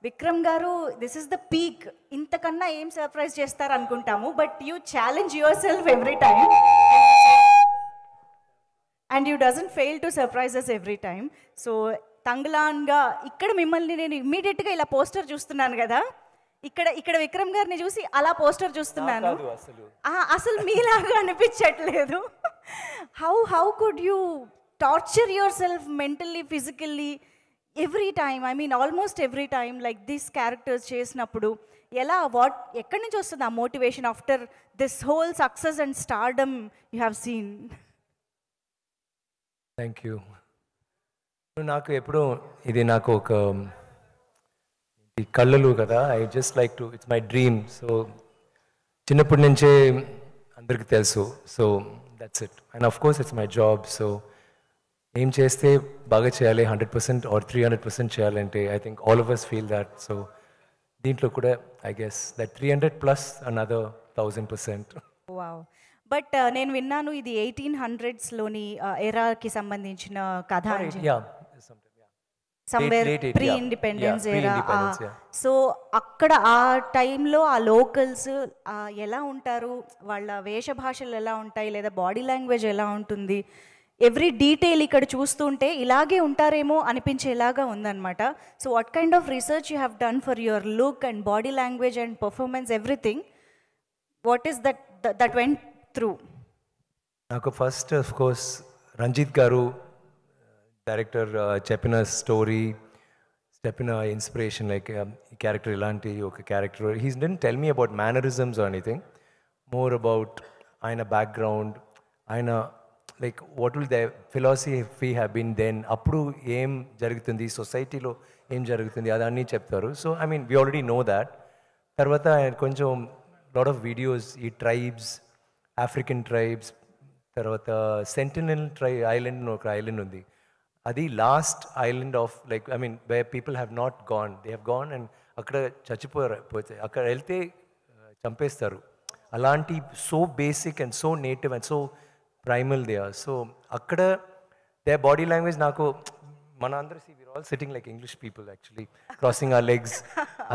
విక్రమ్ గారు, this is the peak. ఇంతకన్నా ఏం సర్ప్రైజ్ చేస్తారు అనుకుంటాము, but you challenge yourself every time and you doesn't fail to surprises every time. So తంగ్లాన్గా ఇక్కడ మిమ్మల్ని నేను ఇమ్మీడియట్గా ఇలా పోస్టర్ చూస్తున్నాను కదా, ఇక్కడ విక్రమ్ గారిని చూసి అలా పోస్టర్ చూస్తున్నాను. అసలు మీలాగా అనిపించట్లేదు. How could you torture your self mentally, physically every time? I mean almost every time like this characters చేసినప్పుడు ఎలా, ఎక్కడి నుంచి వస్తుంది ఆ motivation after this whole success and stardom you have seen? Thank you. నాకు ఎప్పుడు ఇది నాకు ఒక కళ్ళలు కదా, I just like to, it's my dream. So చిన్నప్పటి నుంచే అందరికీ తెలుసు. So that's it. And of course it's my job. So ఏం చేస్తే బాగా చేయాలి, 100% ఆర్ 300% చేయాలంటే I think all of us feel that. So దీంట్లో కూడా I guess that 300+ another 1000%. Wow. But నేను విన్నాను ఇది 1800s ఎరాకి సంబంధించిన కథ, somewhere pre independence era. So అక్కడ ఆ టైంలో ఆ లోకల్స్ ఎలా ఉంటారు, వాళ్ళ వేషభాషలు ఎలా ఉంటాయి, లేదా బాడీ లాంగ్వేజ్ ఎలా ఉంటుంది, ఎవ్రీ డీటెయిల్ ఇక్కడ చూస్తుంటే ఇలాగే ఉంటారేమో అనిపించేలాగా ఉందన్నమాట. So what kind of research you have done for your look and body language and performance, everything? What is that went through? నాకు ఫస్ట్ ఆఫ్ కోర్స్ రంజిత్ గారు డైరెక్టర్ చెప్పిన స్టోరీ, చెప్పిన ఇన్స్పిరేషన్, లైక్ ఈ క్యారెక్టర్ ఇలాంటి ఒక character. He didn't tell me about mannerisms or anything, more about ఆయన background, ఆయన like what will the philosophy have been then, అప్పుడు ఏం జరుగుతుంది సొసైటీలో, ఏం జరుగుతుంది అదన్నీ చెప్తారు. So I mean we already know that. తర్వాత కొంచెం లాట్ ఆఫ్ వీడియోస్, ఈ ట్రైబ్స్, ఆఫ్రికన్ ట్రైబ్స్, తర్వాత సెంటినల్ ఐలాండ్ ఒక ఐలాండ్ ఉంది, అది last island of like I mean where people have not gone, they have gone and అక్కడ చచ్చిపోతే అక్కడ వెళ్తే చంపేస్తారు. అలాంటి so basic and so native and so primal they are. So అక్కడ దే బాడీ లాంగ్వేజ్ నాకు, మన అందరూ we're all sitting like English people actually, crossing our legs.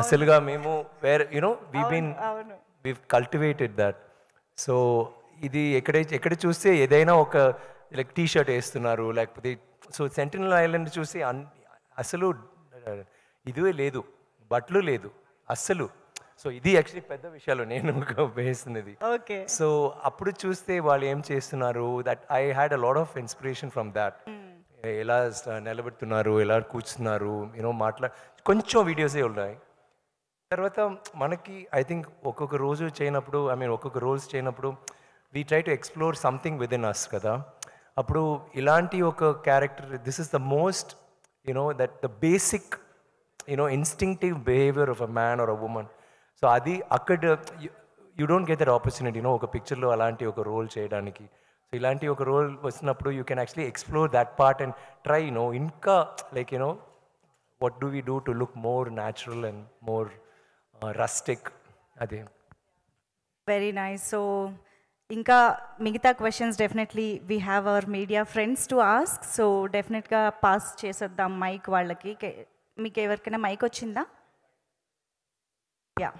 అసలుగా మేము where you know we cultivated that. So ఇది ఎక్కడ చూస్తే ఏదైనా ఒక లైక్ టీ షర్ట్ వేస్తున్నారు, లేకపోతే సో సెంటినల్ ఐలాండ్ చూసి అసలు ఇదే లేదు, బట్టలు లేదు అస్సలు. సో ఇది యాక్చువల్లీ పెద్ద విషయాలు నేను వేస్తున్నది. సో అప్పుడు చూస్తే వాళ్ళు ఏం చేస్తున్నారు, that I had a lot of inspiration from that. ఎలా నిలబెడుతున్నారు, ఎలా కూర్చున్నారు, యూనో కొంచెం వీడియోసే ఉన్నాయి. తర్వాత మనకి ఐ థింక్ ఒక్కొక్క రోజు చేయనప్పుడు, ఐ మీన్ ఒక్కొక్క రోల్స్ చేయనప్పుడు we try to explore something with in us కదా. అప్పుడు ఇలాంటి ఒక character, this is the most you know that the basic you know instinctive behaviour of a man or a woman. So అది అక్కడ you don't get that opportunity you know ఒక పిక్చర్లో అలాంటి ఒక రోల్ చేయడానికి. సో ఇలాంటి ఒక రోల్ వచ్చినప్పుడు you can actually explore that part and try you know ఇంకా like you know what do we do to look more natural and more rustic. అదే వెరీ నైస్. సో ఇంకా మిగతా questions definitely we have our media friends to ask. So డెఫినెట్గా pass చేసేద్దాం mic వాళ్ళకి. మీకు ఎవరికైనా mic వచ్చిందా? Yeah,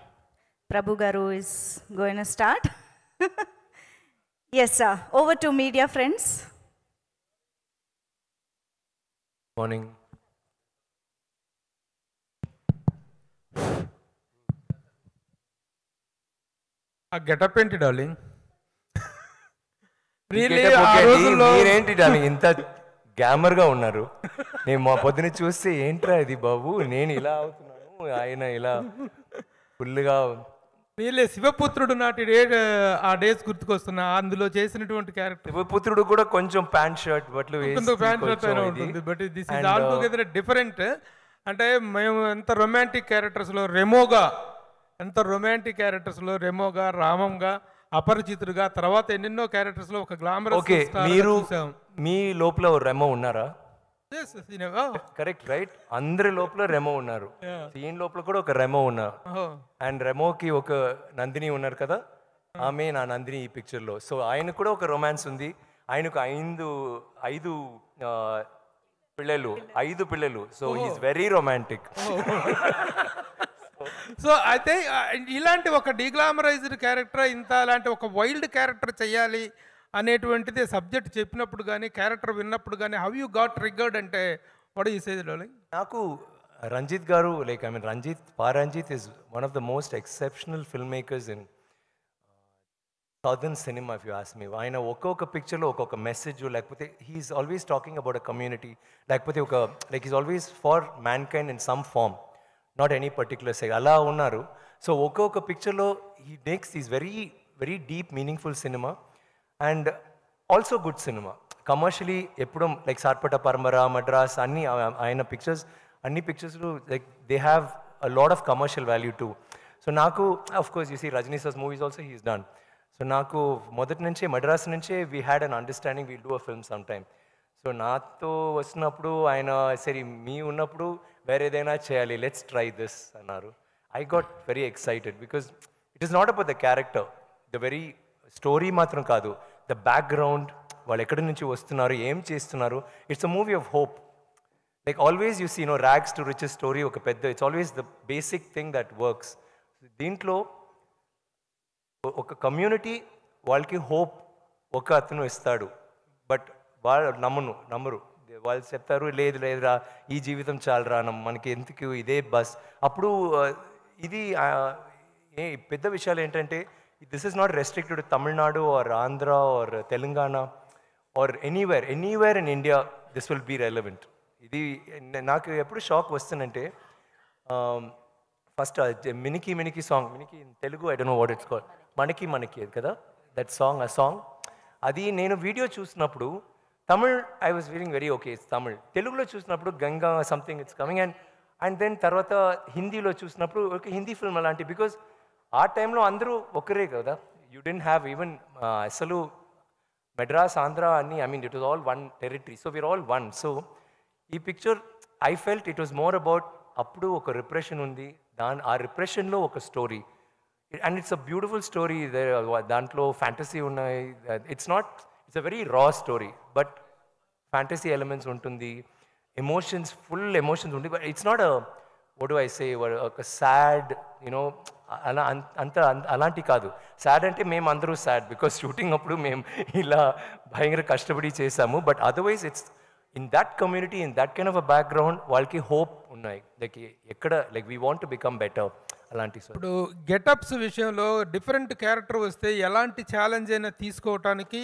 Prabhu garu is going to start. Yes sir, over to media friends. Morning. ఆ గెటప్ ఏంటి డార్లింగ్? మీరేంటి డార్లింగ్ ఇంత గ్యామర్ గా ఉన్నారు? నేను మా పొద్దున చూస్తే ఏంట్రా ఇది బాబు, నేను ఇలా అవుతున్నాను, ఆయన ఇలా ఫుల్గా. వీళ్ళే శివపుత్రుడు నాటి ఆ డేస్ గుర్తుకొస్తున్నా, అందులో చేసినటువంటి క్యారెక్టర్. శివపుత్రుడు కూడా కొంచెం ప్యాంట్ షర్ట్ బట్లు ప్యాంట్ షర్ట్ అయినా ఉంటుంది, but this is all together different. అంటే మేము ఎంత రొమాంటిక్ క్యారెక్టర్స్లో రెమోగా, రామంగా, అపరిచితుడుగా, తర్వాత ఎన్నెన్నో క్యారెక్టర్స్ లో ఒక గ్లామరస్. మీరు మీ లోపల రెమో ఉన్నారా? కరెక్ట్ రైట్, అందరి లోపల రెమో ఉన్నారు. ఈయన లోపల కూడా ఒక రెమో ఉన్నారు. అండ్ రెమోకి ఒక నందిని ఉన్నారు కదా, ఆమె నా నందిని ఈ పిక్చర్ లో. సో ఆయన కూడా ఒక రొమాన్స్ ఉంది. ఆయనకు ఐదు పిల్లలు. So he's very romantic. So అయితే ఇలాంటి ఒక డీగ్లామరైజ్డ్ క్యారెక్టర్ ఇంత అలాంటి ఒక వైల్డ్ క్యారెక్టర్ చేయాలి అనేటువంటిది సబ్జెక్ట్ చెప్పినప్పుడు కానీ క్యారెక్టర్ విన్నప్పుడు కానీ హౌ యూ గాట్ ట్రిగ్గర్డ్ అంటే వాట్ యూ సే డార్లింగ్? నాకు Ranjith garu like I mean Ranjith is one of the most exceptional filmmakers in southern cinema if you ask me. ఆయన ఒక్కొక్క పిక్చర్లో ఒక్కొక్క మెసేజ్ లేకపోతే he's always talking about a community లేకపోతే ఒక like is always for mankind in some form, not any particular సెగ్ అలా ఉన్నారు. సో ఒక్కొక్క పిక్చర్లో he makes is very very deep meaningful cinema and also good cinema. Commercially ఎప్పుడు like Sarpatta Parampara, Madras అన్ని ఆయన పిక్చర్స్ అన్ని పిక్చర్స్లో like they have a lot of commercial value too. So నాకు of course you see Rajini sirs movies also he's done. So నాకు మొదటి నుంచే మద్రాస్ నుంచే we had an understanding we'll do a film some time. So నాతో వచ్చినప్పుడు ఆయన సరే మీ ఉన్నప్పుడు వేరే ఏదైనా చేయాలి, లెట్స్ ట్రై దిస్ అన్నారు. I got very excited because it is not about the character, the very story మాత్రం కాదు, ద బ్యాక్గ్రౌండ్, వాళ్ళు ఎక్కడి నుంచి వస్తున్నారు, ఏం చేస్తున్నారు. It's a movie of hope. Like always you see rags to riches story ఒక పెద్ద, it's always the basic thing that works. దీంట్లో ఒక కమ్యూనిటీ వాళ్ళకి హోప్ ఒక అతను ఇస్తాడు, బట్ వాళ్ళు నమ్మరు. వాళ్ళు చెప్తారు లేదు లేదురా ఈ జీవితం చాలరా, మనకి ఎందుకు ఇదే బస్. అప్పుడు ఇది పెద్ద విషయాలు ఏంటంటే this is not restricted Tamil Nadu or Andhra or Telangana or anywhere in India this will be relevant. ఇది నాకు ఎప్పుడు షాక్ వస్తుందంటే first Minikki song, Minikki in Telugu I don't know what it's called, మనకి కదా దట్ సాంగ్, ఆ సాంగ్ అది నేను వీడియో చూసినప్పుడు Tamil I was feeling very okay it's Tamil. తెలుగులో చూసినప్పుడు Ganga something it's coming and then తర్వాత హిందీలో చూసినప్పుడు ఒక హిందీ ఫిల్మ్ అలాంటి, బికాజ్ ఆ టైంలో అందరూ ఒకరే కదా, యూ డెంట్ హ్యావ్ ఈవెన్ అసలు మెడ్రాస్ ఆంధ్ర అన్ని I mean it was all one territory, so we are all one. So ఈ picture I felt it was more about అప్పుడు ఒక రిప్రెషన్ ఉంది, ఆ రిప్రెషన్లో ఒక story and it's a beautiful story. దాంట్లో ఫ్యాంటసీ ఉన్నాయి, it's a very raw story but fantasy elements ఉంటుంది, ఎమోషన్స్ ఫుల్ ఎమోషన్స్ ఉంటుంది. But it's not what do I say ఒక సాడ్ యూనో అలా అలాంటి కాదు. సాడ్ అంటే మేము అందరూ సాడ్ బికాస్ షూటింగ్ అప్పుడు మేము ఇలా భయంకర కష్టపడి చేసాము. But otherwise it's in that community, in that kind of a background వాళ్ళకి హోప్ ఉన్నాయి, లైక్ ఎక్కడ like we want to become better అలాంటి. ఇప్పుడు గెటప్స్ విషయంలో డిఫరెంట్ క్యారెక్టర్ వస్తే ఎలాంటి ఛాలెంజ్ అయినా తీసుకోవటానికి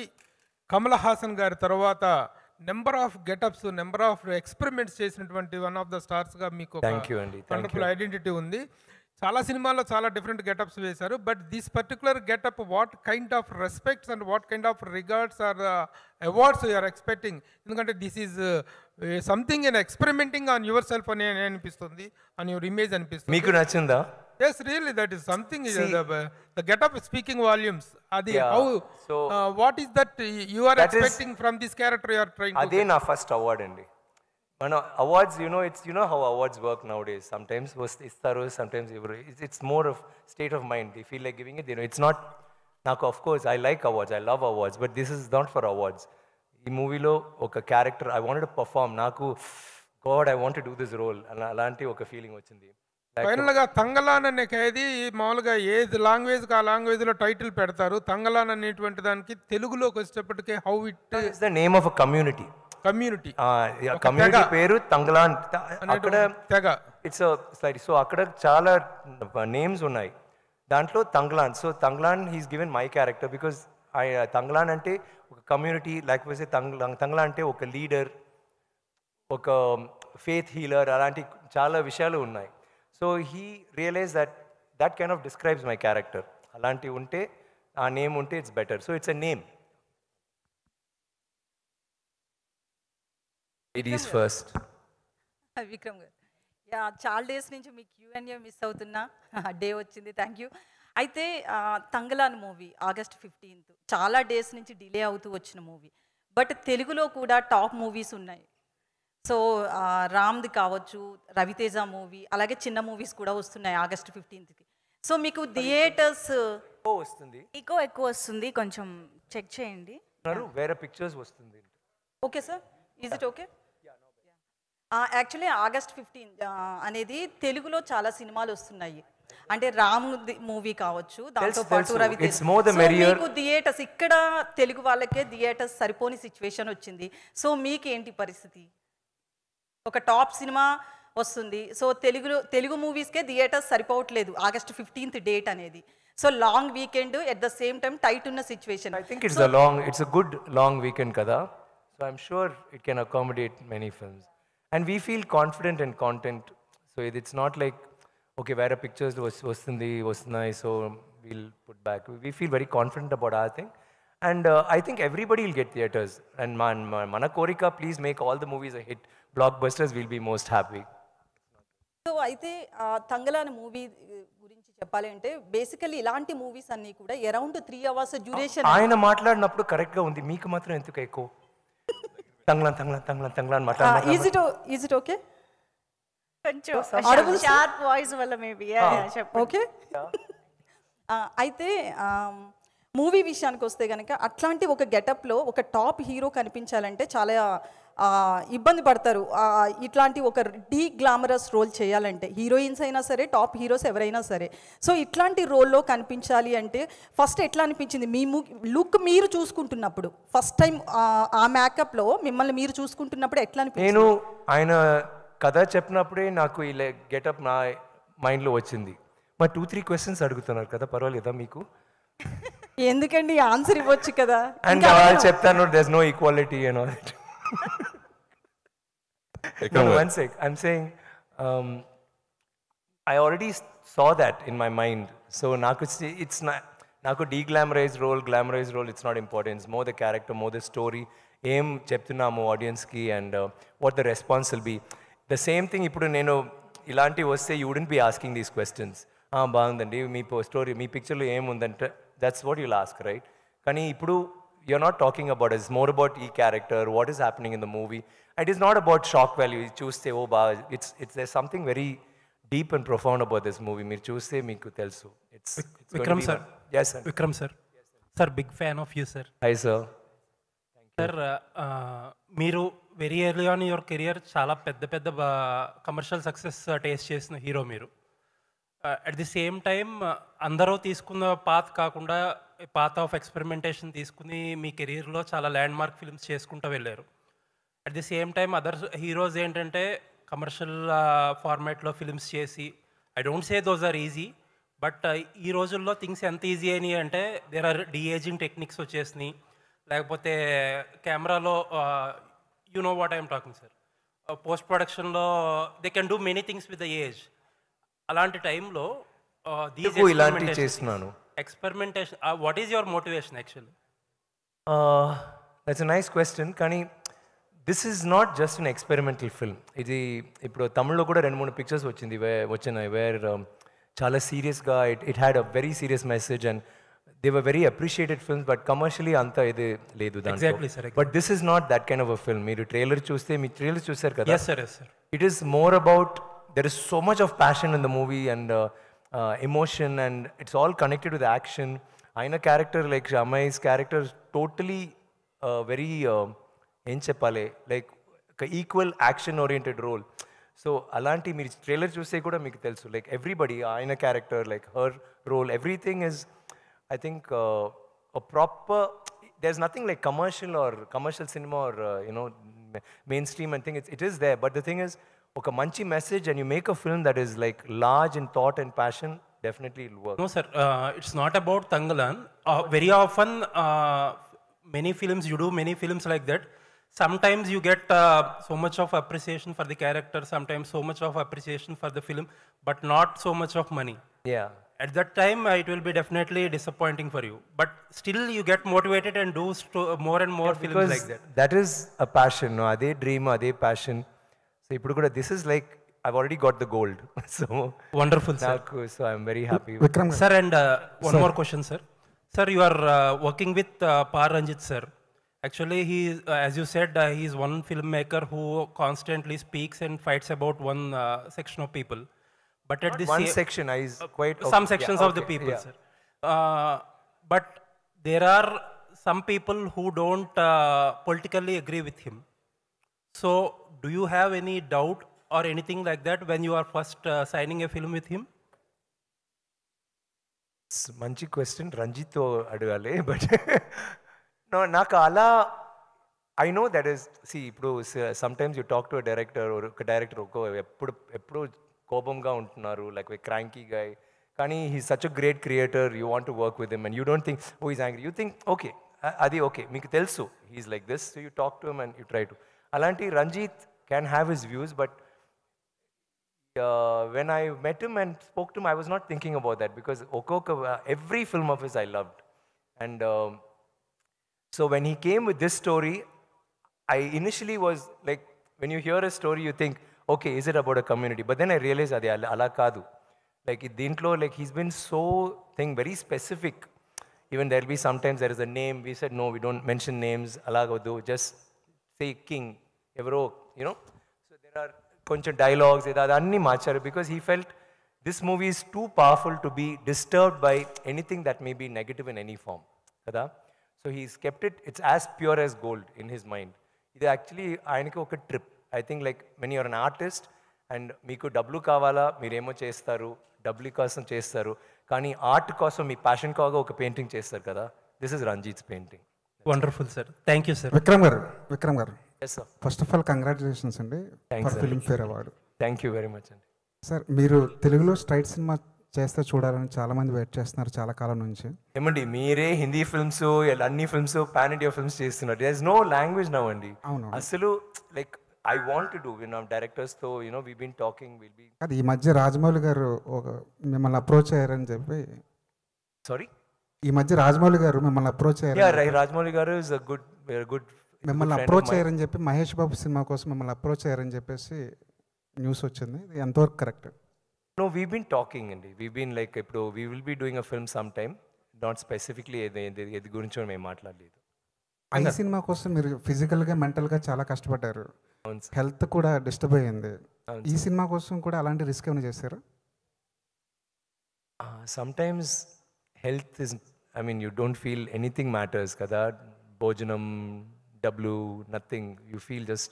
కమల్ హాసన్ గారి తర్వాత number of getups, number of experiments చేసినటువంటి వన్ ఆఫ్ ద స్టార్స్గా మీకు వండర్ఫుల్ ఐడెంటిటీ ఉంది. చాలా సినిమాల్లో చాలా డిఫరెంట్ గెటప్స్ వేశారు. But this particular getup what kind of respects and what kind of regards or awards you're expecting? ఎందుకంటే this is something in experimenting on yourself అని అనిపిస్తుంది, ఆన్ యువర్ ఇమేజ్ అనిపిస్తుంది. మీకు నచ్చిందా? Yes, really, that is something. The get-up is speaking volumes. Adi, yeah. How? So, what is that you are expecting from this character you are trying to? Ade na first award andi. Mana awards, it's how awards work nowadays. Sometimes istaru, sometimes it's more of state of mind. They feel like giving it. It's not. Naku, of course, I like awards. I love awards, but this is not for awards. Ee movie lo oka character I wanted to perform. Naku, God, I want to do this role. Alanti oka feeling vachindi. ఫైనల్గా తంగలాన్ అనే ఖైదీ మామూలుగా ఏ లాంగ్వేజ్కి ఆ లాంగ్వేజ్లో title పెడతారు. తంగలాన్ అనేటువంటి దానికి తెలుగులోకి వచ్చేటప్పటికే how it is the name of a community పేరు తంగలాన్. అక్కడ తెగ ఇట్స్ సారీ. సో అక్కడ చాలా నేమ్స్ ఉన్నాయి, దాంట్లో Thangalaan. So Thangalaan he's given my character because Thangalaan అంటే ఒక కమ్యూనిటీ, లేకపోతే తంగలాన్ అంటే ఒక లీడర్, ఒక ఫేత్ హీలర్, అలాంటి చాలా విషయాలు ఉన్నాయి. So he realise that kind of describes my character. అలాంటి ఉంటే ఆ నేమ్ ఉంటే it's better. So it's a name. Ladies first. Vikram garu, చాలా డేస్ నుంచి మీ Q&A మిస్ అవుతున్నా, డే వచ్చింది, థ్యాంక్ యూ. అయితే తంగలాన్ మూవీ August 15th చాలా డేస్ నుంచి డిలే అవుతూ వచ్చిన మూవీ, బట్ తెలుగులో కూడా టాప్ మూవీస్ ఉన్నాయి. సో రామ్ది కావచ్చు, రవితేజ మూవీ, అలాగే చిన్న మూవీస్ కూడా వస్తున్నాయి August 15th. సో మీకు థియేటర్స్ వస్తుంది, ఎక్కువ వస్తుంది, కొంచెం చెక్ చేయండి. వేరే పిక్చర్స్ వస్తుంది. Okay sir, is it okay? Actually August 15 అనేది తెలుగులో చాలా సినిమాలు వస్తున్నాయి. అంటే రాము మూవీ కావచ్చు, దాంతో పాటు తెలుసు. Ravi It's more the merrier. మీకు థియేటర్స్ ఇక్కడ తెలుగు వాళ్ళకే థియేటర్స్ సరిపోని సిచ్యువేషన్ వచ్చింది. సో మీకేంటి పరిస్థితి? ఒక టాప్ సినిమా వస్తుంది, సో తెలుగు మూవీస్కే థియేటర్స్ సరిపోవట్లేదు August 15th డేట్ అనేది. So long weekend at the same time tight ఉన్న situation. I think it's a good long weekend kada. So I'm sure it can accommodate many films. And we feel confident in content. So it's not like, okay, where a pictures was nice, so we'll put back. We feel very confident about our thing. And I think everybody will get theaters. And mana korika, please make all the movies a hit. Blockbusters, we'll be most happy. So అయితే Thangalaan movie గురించి చెప్పాలి అంటే basically ఇలాంటి movies అన్నీ కూడా around 3 hours duration. ఆయన మాట్లాడినప్పుడు కరెక్ట్గా ఉంది, మీకు మాత్రం ఎందుకు ఎక్కువ తంగ్లాన్ మాట్లాడారు? Is it okay? కొంచెం షార్ప్ వాయిస్ వల్ల మేబీ చెప్పండి. ఓకే. అయితే మూవీ విషయానికి వస్తే కనుక అట్లాంటి ఒక గెటప్లో ఒక టాప్ హీరో కనిపించాలంటే చాలా ఇబ్బంది పడతారు. ఇట్లాంటి ఒక గ్లామరస్ రోల్ చేయాలంటే హీరోయిన్స్ అయినా సరే, టాప్ హీరోస్ ఎవరైనా సరే. సో ఇట్లాంటి రోల్లో కనిపించాలి అంటే ఫస్ట్ ఎట్లా అనిపించింది మీ లుక్ మీరు చూసుకుంటున్నప్పుడు? ఫస్ట్ టైం ఆ మేకప్లో మిమ్మల్ని మీరు చూసుకుంటున్నప్పుడు ఎట్లా అనిపించింది? నేను ఆయన కథ చెప్పినప్పుడే నాకు ఈ గెటప్ నా మైండ్లో వచ్చింది. మరి 2-3 questions అడుగుతున్నారు కదా, పర్వాలేదా మీకు? ఎందుకండి ఆన్సర్ ఇవ్వచ్చు కదా. అండ్ చెప్తాను, there's no equality and all that. No, one sec. I'm saying I already saw that in my mind. So it's not నాకు glamorized role, it's not important. It's more the character, more the story. ఏం చెప్తున్నాము ఆడియన్స్కి and what the response will be. The same thing ఇప్పుడు నేను ఇలాంటివి వస్తే you wouldn't be asking these questions. బాగుందండి మీ స్టోరీ, మీ పిక్చర్లో ఏముందంటే that's what you'll ask, right? కానీ ఇప్పుడు you're not talking about it. It's more about character, what is happening in the movie. It is not about shock value. You choose say, oh, it's there's something very deep and profound about this movie. Meer choose meeku telsu. It's Vikram sir. Yes sir. Vikram sir. Sir, big fan of you sir. Hi sir. Sir, మీరు very early on your career చాలా పెద్ద commercial success taste చేసిన hero మీరు. At the same time అందరూ తీసుకున్న path కాకుండా path of experimentation తీసుకుని మీ కెరీర్లో చాలా ల్యాండ్ మార్క్ ఫిల్మ్స్ చేసుకుంటూ వెళ్ళారు. At the same time other heroes ఏంటంటే కమర్షియల్ ఫార్మాట్లో ఫిల్మ్స్ చేసి, I don't say those are easy, but ఈ రోజుల్లో థింగ్స్ ఎంత ఈజీ అయినాయి అంటే దేర్ ఆర్ డిఏజింగ్ టెక్నిక్స్ వచ్చేసినాయి, లేకపోతే కెమెరాలో you know what I'm talking sir, post ప్రొడక్షన్లో they can do many things with the age. అలాంటి టైంలో ఇలాంటివి చేస్తున్నాను. Experimentation, what is your motivation actually? That's a nice question. కానీ this is not just an experimental film. ఇది ఇప్పుడు తమిళ్లో కూడా 2-3 పిక్చర్స్ వచ్చినాయి వేర్ చాలా సీరియస్గా it had a very serious message and they were very appreciated films, but commercially అంత ఇది లేదు దాంట్లో. But this is not that kind of a film. మీరు ట్రైలర్ చూస్తారు కదా, it is more about there is so much of passion in the movie and emotion, and it's all connected with action. Aina character like Shamai's character is totally very em cheppale, like equal action oriented role. So alanti meer trailer choose kuda meeku telusu, like everybody Aina character, like her role, everything is I think a proper, there's nothing like commercial cinema or mainstream and thing. It is there, but the thing is ఒక మంచి message and you make a film that is like large in thought and passion, definitely it'll work. No sir, it's not about Tangalan. Very often many films, you do many films like that. Sometimes you get so much of appreciation for the character, sometimes so much of appreciation for the film, but not so much of money. Yeah. At that time it will be definitely disappointing for you, but still you get motivated and do more and more films like that. That is a passion, no? Ade dream, ade passion. So ఇప్పుడు కూడా this is like I've already got the gold. So wonderful sir. So I'm very happy. Vikram sir, and one more question sir. Sir, you are working with Par Ranjit sir. Actually he as you said he is one filmmaker who constantly speaks and fights about one section of people, but at this one section is quite some sections of the people sir. But there are some people who don't politically agree with him. So do you have any doubt or anything like that when you are first signing a film with him? మంచి question రంజిత్తో అడగాలి but నాకు అలా I know that is see ఇప్పుడు sometimes you talk to director ఒక director ఎప్పుడు కోపంగా ఉంటున్నారు లైక్ క్రాంకీ గాయ్ కానీ he such a great creator you want to work with him and you don't think oh is angry you think okay అది okay మీకు తెలుసు he's like this so you talk to him and you try to అలాంటి Ranjith can have his views but when I met him and spoke to him, I was not thinking about that because every film of his I loved. And so when he came with this story, I initially was like, when you hear a story, you think, okay, is it about a community? But then I realized, adi ala kaadu. Like, dintlo, like, he's been so very specific. Even there'll be sometimes there is a name, we said, no, we don't mention names, alagadu, just say king, evro, you know. So there are కొంచెం dialogues అన్నీ మార్చారు because he felt this movie is too powerful to be disturbed by anything that may be negative in any form కదా so he's kept it's as pure as gold in his mind ఇది actually ఆయనకి ఒక trip I think like when you're an artist and మీకు డబ్బులు కావాలా మీరేమో చేస్తారు డబ్బులు కోసం చేస్తారు కానీ ఆర్ట్ కోసం మీ ప్యాషన్ కాగా ఒక పెయింటింగ్ చేస్తారు కదా this is Ranjith's painting wonderful sir thank you sir Vikram garu first of all congratulations అండి for Filmfare award thank you very much అండి సార్ మీరు తెలుగులో స్ట్రైట్ సినిమా చేస్తే చూడాలని చాలా మంది వెయిట్ చేస్తున్నారు చాలా కాలం నుంచి ఏమండి మీరే హిందీ ఫిల్మ్స్ అన్ని ఫిల్మ్స్ పాన్ ఇండియా ఫిల్మ్స్ చేస్తున్నారు there is no language now అండి అవును అసలు like I want to do డైరెక్టర్స్తో we been talking will be అది ఈ మధ్య రాజమౌళి గారు ఒక మిమ్మల్ని అప్రోచ్ అయ్యారని చెప్పి సారీ ఈ మధ్య రాజమౌళి గారు మిమ్మల్ని అప్రోచ్ అయ్యారు రాజమౌళి గారు ఇస్ అ గుడ్ మిమ్మల్ని అప్రోచ్ అయ్యారని చెప్పి మహేష్ బాబు సినిమా కోసం మిమ్మల్ని అప్రోచ్ అయ్యారని చెప్పేసి న్యూస్ వచ్చింది ఎంతవరకు correct no we been talking అండి వీ బీన్ లైక్ ఇప్పుడు we will be doing a film some time not specifically ఏది గురించో మేము మాట్లాడలేదు ఈ సినిమా కోసం మీరు ఫిజికల్గా మెంటల్గా చాలా కష్టపడ్డారు హెల్త్ కూడా డిస్టర్బ్ అయ్యింది ఈ సినిమా కోసం కూడా అలాంటి రిస్క్ ఏమైనా చేశారు sometimes health is I mean you don't feel anything matters కదా భోజనం డబ్లు nothing you feel just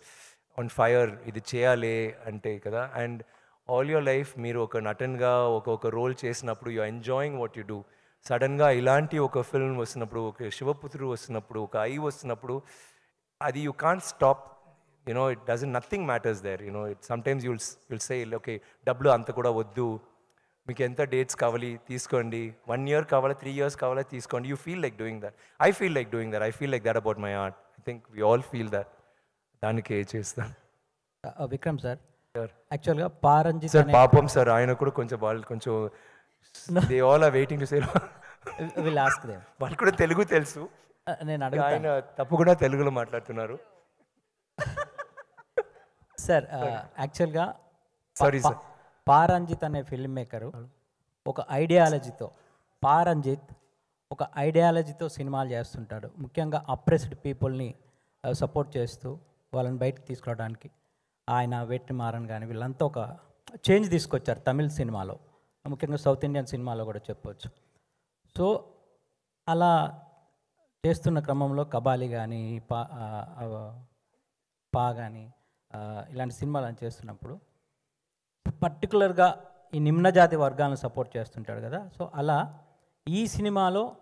on fire ఇది చేయాలి అంటే కదా అండ్ ఆల్ యువర్ లైఫ్ మీరు ఒక నటన్గా ఒక రోల్ చేసినప్పుడు you enjoying what you do సడన్గా ఇలాంటి ఒక ఫిల్మ్ వస్తున్నప్పుడు ఒక శివపుత్రుడు వస్తున్నప్పుడు ఒక ఐ వస్తున్నప్పుడు అది you can't stop it doesn't nothing matters there it sometimes you'll say okay డబ్బులు అంత కూడా వద్దు మీకు ఎంత డేట్స్ కావాలి తీసుకోండి 1 year కావాలా 3 years కావాలా తీసుకోండి you feel like doing that I feel like doing that I feel like that about my art I think we all feel that దానికి చేస్తాను విక్రమ్ సార్ యాక్చువల్గా పారంజిత్ సార్ పాపం సార్ ఆయన కూడా కొంచెం వాళ్ళు కొంచెం they all are waiting to say will ask them వాళ్ళు కూడా తెలుగు తెలుసు నేను ఆయన తప్పకుండా తెలుగులో మాట్లాడుతున్నారు సార్ యాక్చువల్గా సారీ సార్ పారంజిత్ అనే ఫిల్మ్ మేకరు ఒక ఐడియాలజీతో సినిమాలు చేస్తుంటాడు ముఖ్యంగా అప్రెస్డ్ పీపుల్ని సపోర్ట్ చేస్తూ వాళ్ళని బయటకు తీసుకురావడానికి ఆయన వెట్రిమారన్ కానీ వీళ్ళంతా ఒక చేంజ్ తీసుకొచ్చారు తమిళ సినిమాలో ముఖ్యంగా సౌత్ ఇండియన్ సినిమాలో కూడా చెప్పవచ్చు సో అలా చేస్తున్న క్రమంలో కబాలి కానీ పా కానీ ఇలాంటి సినిమాలు చేస్తున్నప్పుడు పర్టికులర్గా ఈ నిమ్నజాతి వర్గాలను సపోర్ట్ చేస్తుంటాడు కదా సో అలా ఈ సినిమాలో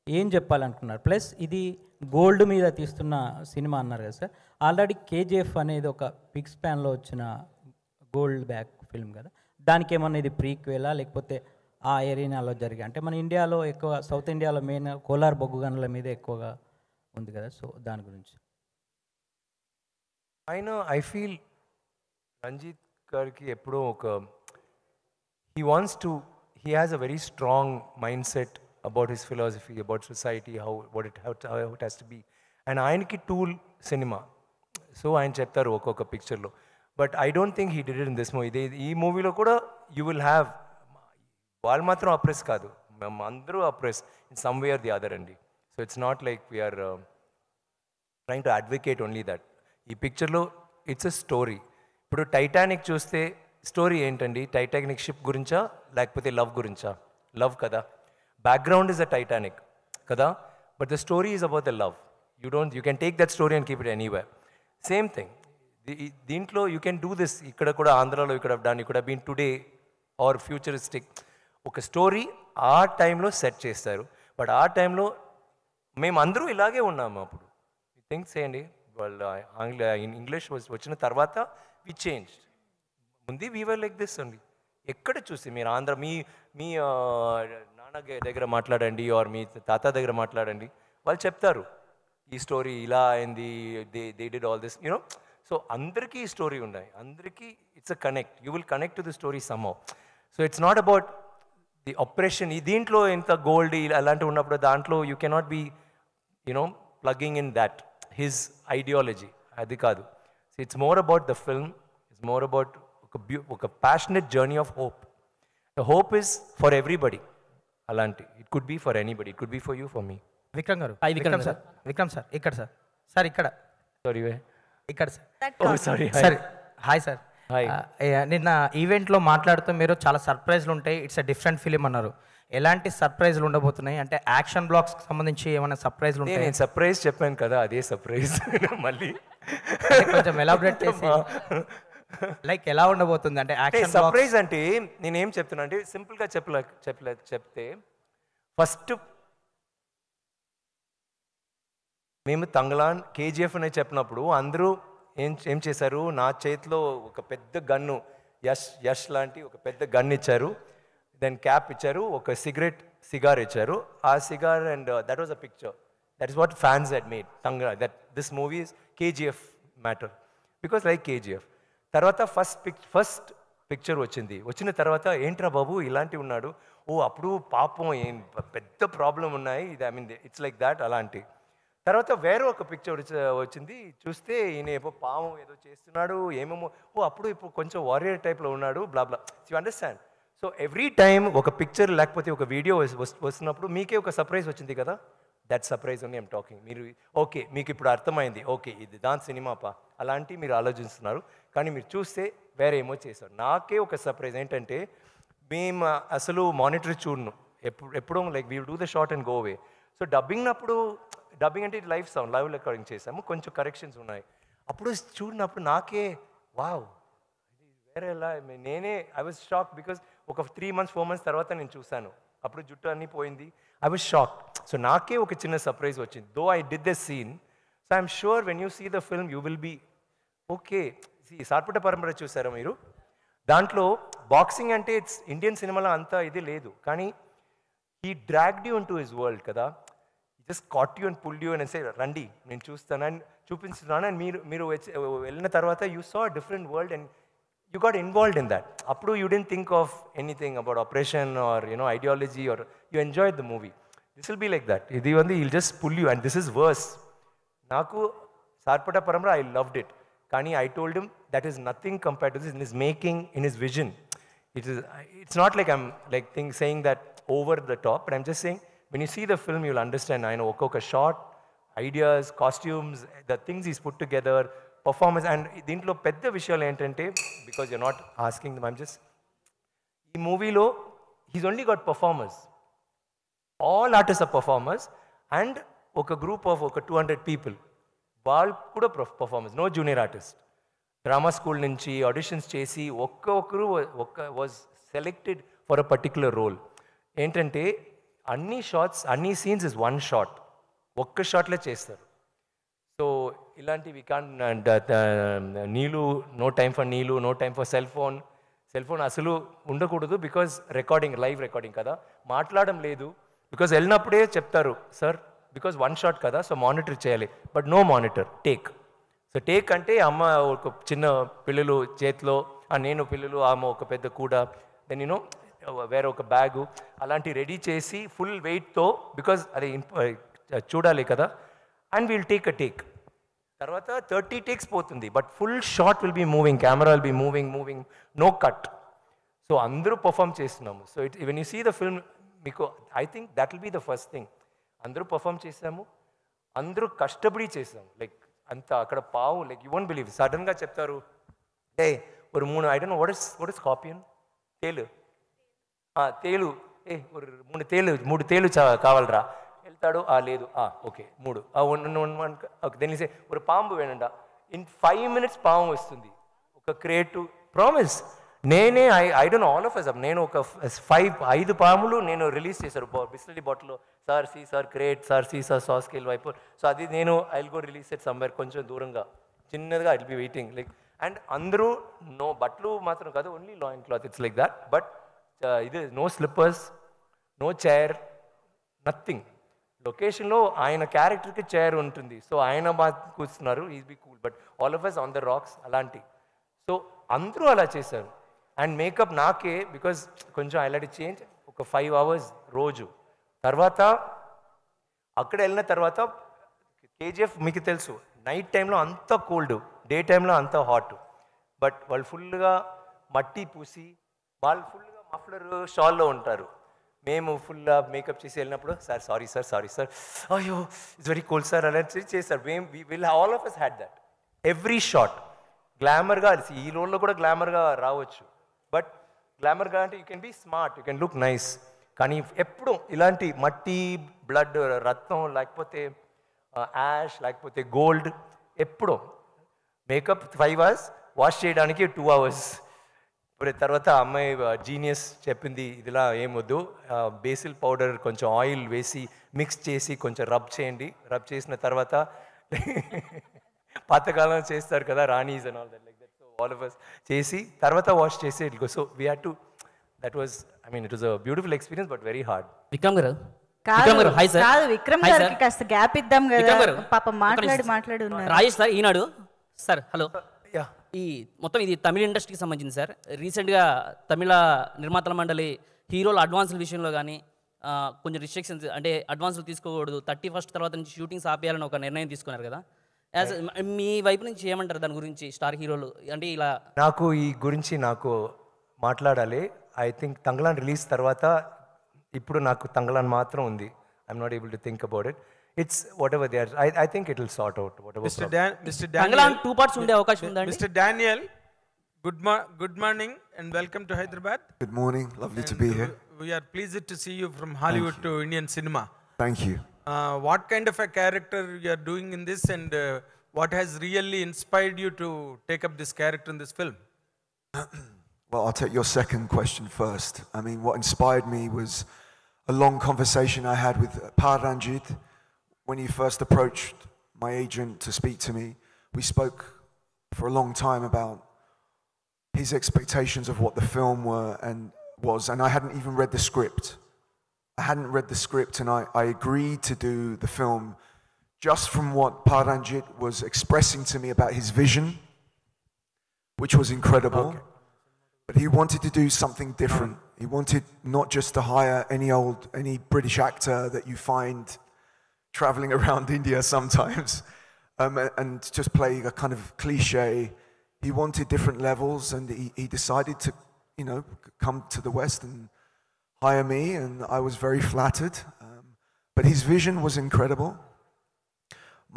ఏం చెప్పాలనుకున్నారు ప్లస్ ఇది గోల్డ్ మీద తీస్తున్న సినిమా అన్నారు కదా సార్ ఆల్రెడీ కేజీఎఫ్ అనేది ఒక బిగ్ స్పాన్లో వచ్చిన గోల్డ్ బ్యాక్ ఫిల్మ్ కదా దానికి ఏమన్నా ఇది ప్రీక్వేలా లేకపోతే ఆ ఏరియాలో జరిగే అంటే మన ఇండియాలో ఎక్కువ సౌత్ ఇండియాలో మెయిన్ కోలార్ బొగ్గు గనుల మీద ఎక్కువగా ఉంది కదా సో దాని గురించి ఐ ఫీల్ రంజిత్ గారికి ఎప్పుడో ఒక he has a very strong mindset about his philosophy, about society, how it has to be. And ఆయనకి టూల్ సినిమా సో ఆయన చెప్తారు ఒక్కొక్క పిక్చర్లో but I don't think he did it in this movie ఈ మూవీలో కూడా యూ విల్ హ్యావ్ వాళ్ళు మాత్రం అప్రెస్ కాదు మేము అందరూ oppress in some way or the other అండి so it's not like we're trying to advocate only that ఈ పిక్చర్లో ఇట్స్ అ స్టోరీ ఇప్పుడు టైటానిక్ చూస్తే స్టోరీ ఏంటండి టైటానిక్ షిప్ గురించా లేకపోతే లవ్ గురించా లవ్ కదా బ్యాక్గ్రౌండ్ ఇస్ అ టైటానిక్ కదా but the story is about the love you can take that story and keep it anywhere same thing దీంట్లో you can do this ఇక్కడ కూడా ఆంధ్రాలో ఇక్కడ డన్ ఇక్కడ బీన్ టుడే ఆర్ ఫ్యూచరిస్టిక్ ఒక story ఆ టైంలో సెట్ చేస్తారు. బట్ ఆ టైంలో మేము అందరూ ఇలాగే ఉన్నాము. అప్పుడు థింక్ చేయండి, వాళ్ళు ఇంగ్లీష్ వచ్చిన తర్వాత వి చేంజ్. ముందు వీవర్ లైక్ దిస్ అండి. ఎక్కడ చూసి మీరు ఆంధ్ర మీ మీ నాన్న దగ్గర మాట్లాడండి, ఆర్ మీ తాత దగ్గర మాట్లాడండి, వాళ్ళు చెప్తారు ఈ స్టోరీ ఇలా అయింది, they did all this you know. So అందరికీ ఈ స్టోరీ ఉన్నాయి, అందరికీ it's a connect. You will connect to the story somehow. So it's not about the operation. ఈ దీంట్లో ఎంత గోల్డ్ అలాంటివి ఉన్నప్పుడు దాంట్లో you cannot be you know plugging in that his ideology. అది కాదు. So it's more about the film, it's more about ఒక passionate journey of hope. The hope is for everybody. అలాంటి it could be for anybody, it could be for you, for me. Vikram garu, Vikram sir, Vikram sir ఇక్కడ sir, sir ఇక్కడ, sorry ఇక్కడ sir, sorry sir hi sir. Hi. నిన్న ఈవెంట్లో మాట్లాడుతూ మీరు చాలా సర్ప్రైజ్లు ఉంటాయి, ఇట్స్ అ డిఫరెంట్ ఫిలిం అన్నారు. ఎలాంటి సర్ప్రైజ్లు ఉండబోతున్నాయి? అంటే యాక్షన్ బ్లాక్స్కి సంబంధించి ఏమైనా సర్ప్రైజ్లు ఉంటాయి? నేను సర్ప్రైజ్ చెప్పాను కదా, అదే సర్ప్రైజ్ మళ్ళీ కొంచెం ఎలాబరేట్ చేసి లైక్ ఎలా ఉండబోతుంది అంటే యాక్షన్ సర్ప్రైజ్ అంటే నేనేం చెప్తున్నా అంటే సింపుల్గా చెప్తే ఫస్ట్ మేము తంగలాన్ కేజీఎఫ్ అని చెప్పినప్పుడు అందరూ ఏం చేశారు, నా చేతిలో ఒక పెద్ద గన్ను, యష్ లాంటి ఒక పెద్ద గన్ ఇచ్చారు, దెన్ క్యాప్ ఇచ్చారు, ఒక సిగార్ ఇచ్చారు. ఆ cigar and that was a picture. That is what fans had made Thangalaan, that this movie is KGF matter because like KGF. తర్వాత ఫస్ట్ పిక్చర్ వచ్చిన తర్వాత ఏంట్రా బాబు ఇలాంటి ఉన్నాడు, ఓ అప్పుడు పాపం ఏం పెద్ద ప్రాబ్లం ఉన్నాయి, ఇది I mean it's like that. అలాంటి తర్వాత వేరే ఒక పిక్చర్ వచ్చింది, చూస్తే ఈయన ఏమో పాము ఏదో చేస్తున్నాడు ఏమేమో, ఓ అప్పుడు ఇప్పుడు కొంచెం వారియర్ టైప్లో ఉన్నాడు, blah blah. You understand? So every time ఒక పిక్చర్ లేకపోతే ఒక వీడియో వస్తున్నప్పుడు మీకే ఒక సర్ప్రైజ్ వచ్చింది కదా, దట్ సర్ప్రైజ్ అని ఐమ్ టాకింగ్. మీరు ఓకే మీకు ఇప్పుడు అర్థమైంది, ఓకే ఇది దాని సినిమా అలాంటి మీరు ఆలోచిస్తున్నారు, కానీ మీరు చూస్తే వేరే ఏమో చేశారు. నాకే ఒక సర్ప్రైజ్ ఏంటంటే మేము అసలు మానిటర్ చూడను ఎప్పుడో, like we do the short and go away. So dubbing అంటే లైవ్ సౌండ్, లైవ్ రికార్డింగ్ చేసాము, కొంచెం కరెక్షన్స్ ఉన్నాయి. అప్పుడు చూడినప్పుడు నాకే వావ్ ఇది వేరే ఎలా, నేనే ఐ వాజ్ షాక్ బికాస్ ఒక 3 months 4 months తర్వాత నేను చూశాను, అప్పుడు జుట్టు అన్నీ పోయింది. I was shock. సో నాకే ఒక చిన్న సర్ప్రైజ్ వచ్చింది, though I did the scene. So I'm sure when you see the film you will be okay. Sarpatta Parambarai చూసారా మీరు? దాంట్లో బాక్సింగ్ అంటే ఇట్స్ ఇండియన్ సినిమాలో అంతా ఇది లేదు, కానీ he dragged you in to his world కదా. Just caught you and pulled you and say రండి నేను చూస్తాను అని చూపిస్తున్నాను, అండ్ మీరు వెళ్ళిన తర్వాత you saw different world and you got involved in that. అప్పుడు you didn't think of anything about operation or you know ideology or you enjoyed the movie. This will be like that. ఇది will just pull you and this is worse. నాకు సార్పట పరంపర I loved it, కానీ I told him that is nothing compared to this in his making, in his vision. It's not like I'm like saying that over the top, but I'm just saying when you see the film you'll understand. I know oka shot, ideas, costumes, the things he's put together, performance, and dintlo pedda vishayalu entante because you're not asking them, I'm just ee movie lo he's only got performers, all artists are performers, and oka group of oka 200 people వాళ్ళు కూడా performers, no junior artist. Drama school నుంచి auditions చేసి ఒక్కొక్కరు was selected for a particular role. ఏంటంటే అన్ని shots అన్ని scenes is one shot, ఒక్క షాట్లో చేస్తారు. సో ఇలాంటివి నీళ్ళు, నో టైం ఫర్ నీళ్ళు, no time for cell phone అసలు ఉండకూడదు బికాజ్ రికార్డింగ్, లైవ్ రికార్డింగ్ కదా, మాట్లాడడం లేదు. బికాజ్ వెళ్ళినప్పుడే చెప్తారు సార్ బికాజ్ వన్ షాట్ కదా, సో మానిటర్ చేయాలి, but no monitor, take. So take అంటే అమ్మ ఒక చిన్న పిల్లలు చేతిలో, నేను పిల్లలు, ఆమె ఒక పెద్ద కూడ, దెన్ యూనో వేరే ఒక బ్యాగు అలాంటి రెడీ చేసి ఫుల్ వెయిట్తో, బికాజ్ అది చూడాలి కదా, and will take a take. తర్వాత 30 takes పోతుంది, but full shot will be moving, camera will be moving, no cut. So అందరూ పర్ఫామ్ చేస్తున్నాము. So when you see the film మీకు I think that will be the first thing. అందరూ perform చేసాము, అందరూ కష్టపడి చేసాము. లైక్ అంతా అక్కడ పావు, లైక్ యూ వోంట్ బిలీవ్, సడన్గా చెప్తారు ఏ ஒரு 3 I don't know what is scorpion, తేలు ஒரு 3 తేలు కావాలరా, వెళ్తాడు, లేదు ఓకే 3 ఓకే, దెన్ సే ஒரு పాంబు వేనండా, ఇన్ 5 minutes పాము వస్తుంది. ఒక క్రియేటివ్ ప్రామిస్. నేనే I don't all of us నేను ఒక 5 పాములు నేను రిలీజ్ చేశారు బిస్లరీ బాటిల్లో. Sir see sir create, sir see sir saw scale viper. So అది నేను I will go release it somewhere కొంచెం దూరంగా చిన్నదిగా I will be waiting like. And అందరూ నో బట్టలు మాత్రం కాదు, only loin cloth, it's like that. But ఇది no slippers, no chair, nothing. లొకేషన్లో ఆయన క్యారెక్టర్కి చైర్ ఉంటుంది, సో ఆయన బాగా కూర్చున్నారు, is be cool. But all of us on the rocks అలాంటి. సో అందరూ అలా చేశారు. అండ్ మేకప్ నాకే, బికాజ్ కొంచెం ఐలాంటి చేంజ్ ఒక 5 hours రోజు. తర్వాత అక్కడ వెళ్ళిన తర్వాత కేజీఎఫ్ మీకు తెలుసు, నైట్ టైంలో అంత కోల్డ్, డే టైంలో అంత హాట్. బట్ వాళ్ళు ఫుల్గా మట్టి పూసి వాళ్ళు ఫుల్గా మఫ్లర్ షాల్లో ఉంటారు. మేము ఫుల్గా మేకప్ చేసి వెళ్ళినప్పుడు sir sorry sir, sorry sir, అయ్యో ఇట్స్ వెరీ కోల్డ్ సార్ అలా చేస్తారు. మేము will all of us had that. Every shot గ్లామర్గా, ఈ రోల్లో కూడా గ్లామర్గా రావచ్చు. బట్ గ్లామర్గా అంటే you can be smart, you can look nice. కానీ ఎప్పుడు ఇలాంటి మట్టి, బ్లడ్, రక్తం, లేకపోతే యాష్, లేకపోతే గోల్డ్, ఎప్పుడో మేకప్ 5 hours, వాష్ చేయడానికి 2 hours. ఇప్పుడు తర్వాత అమ్మాయి జీనియస్ చెప్పింది, ఇదిలా ఏమొద్దు, బేసిల్ పౌడర్ కొంచెం ఆయిల్ వేసి మిక్స్ చేసి కొంచెం రబ్ చేయండి. రబ్ చేసిన తర్వాత పాతకాలం చేస్తారు కదా ranis and all that like that. So all of us చేసి తర్వాత వాష్ చేసి it go. So we had to, that was, I mean it was a beautiful experience but very hard. Vikram garu, కాదు విక్రమ్ గారికి కాస్త గ్యాప్ ఇద్దాం కదా, పాప మాట్లాడి ఉన్నారు. రాజేష్ సార్, ఈనాడు సార్, హలో. ఈ మొత్తం ఇది తమిళ ఇండస్ట్రీకి సంబంధించింది సార్. రీసెంట్గా తమిళ నిర్మాతల మండలి హీరోల అడ్వాన్సుల విషయంలో కానీ కొంచెం రిస్ట్రిక్షన్స్, అంటే అడ్వాన్సులు తీసుకోకూడదు, 31st తర్వాత నుంచి షూటింగ్స్ ఆపేయాలని ఒక నిర్ణయం తీసుకున్నారు కదా. యాజ్ మీ వైపు నుంచి ఏమంటారు దాని గురించి? స్టార్ హీరోలు అంటే ఇలా నాకు ఈ గురించి నాకు మాట్లాడాలి. ఐ థింక్ తంగలాన్ రిలీజ్ తర్వాత ఇప్పుడు నాకు తంగలాన్ మాత్రం ఉంది. I'm not able to think about it. It's whatever they are. I think it will sort out whatever. Mr. Daniel, Tangalan 2 parts unde avakasham undandi. Mr. Daniel, good morning and welcome to Hyderabad. Good morning, lovely to be here. We are pleased to see you from Hollywood to Indian cinema. Thank you. What kind of a character you are doing in this, and what has really inspired you to take up this character in this film? Well, I'll take your second question first. I mean, what inspired me was a long conversation I had with Paranjit. When he first approached my agent to speak to me, we spoke for a long time about his expectations of what the film was, and I hadn't even read the script. I hadn't read the script, and I agreed to do the film just from what Paranjit was expressing to me about his vision, which was incredible. Okay. But he wanted to do something different. He wanted not just to hire any British actor that you find traveling around India sometimes and just play a kind of cliche. He wanted different levels, and he decided to, you know, come to the West and hire me, and I was very flattered. But his vision was incredible.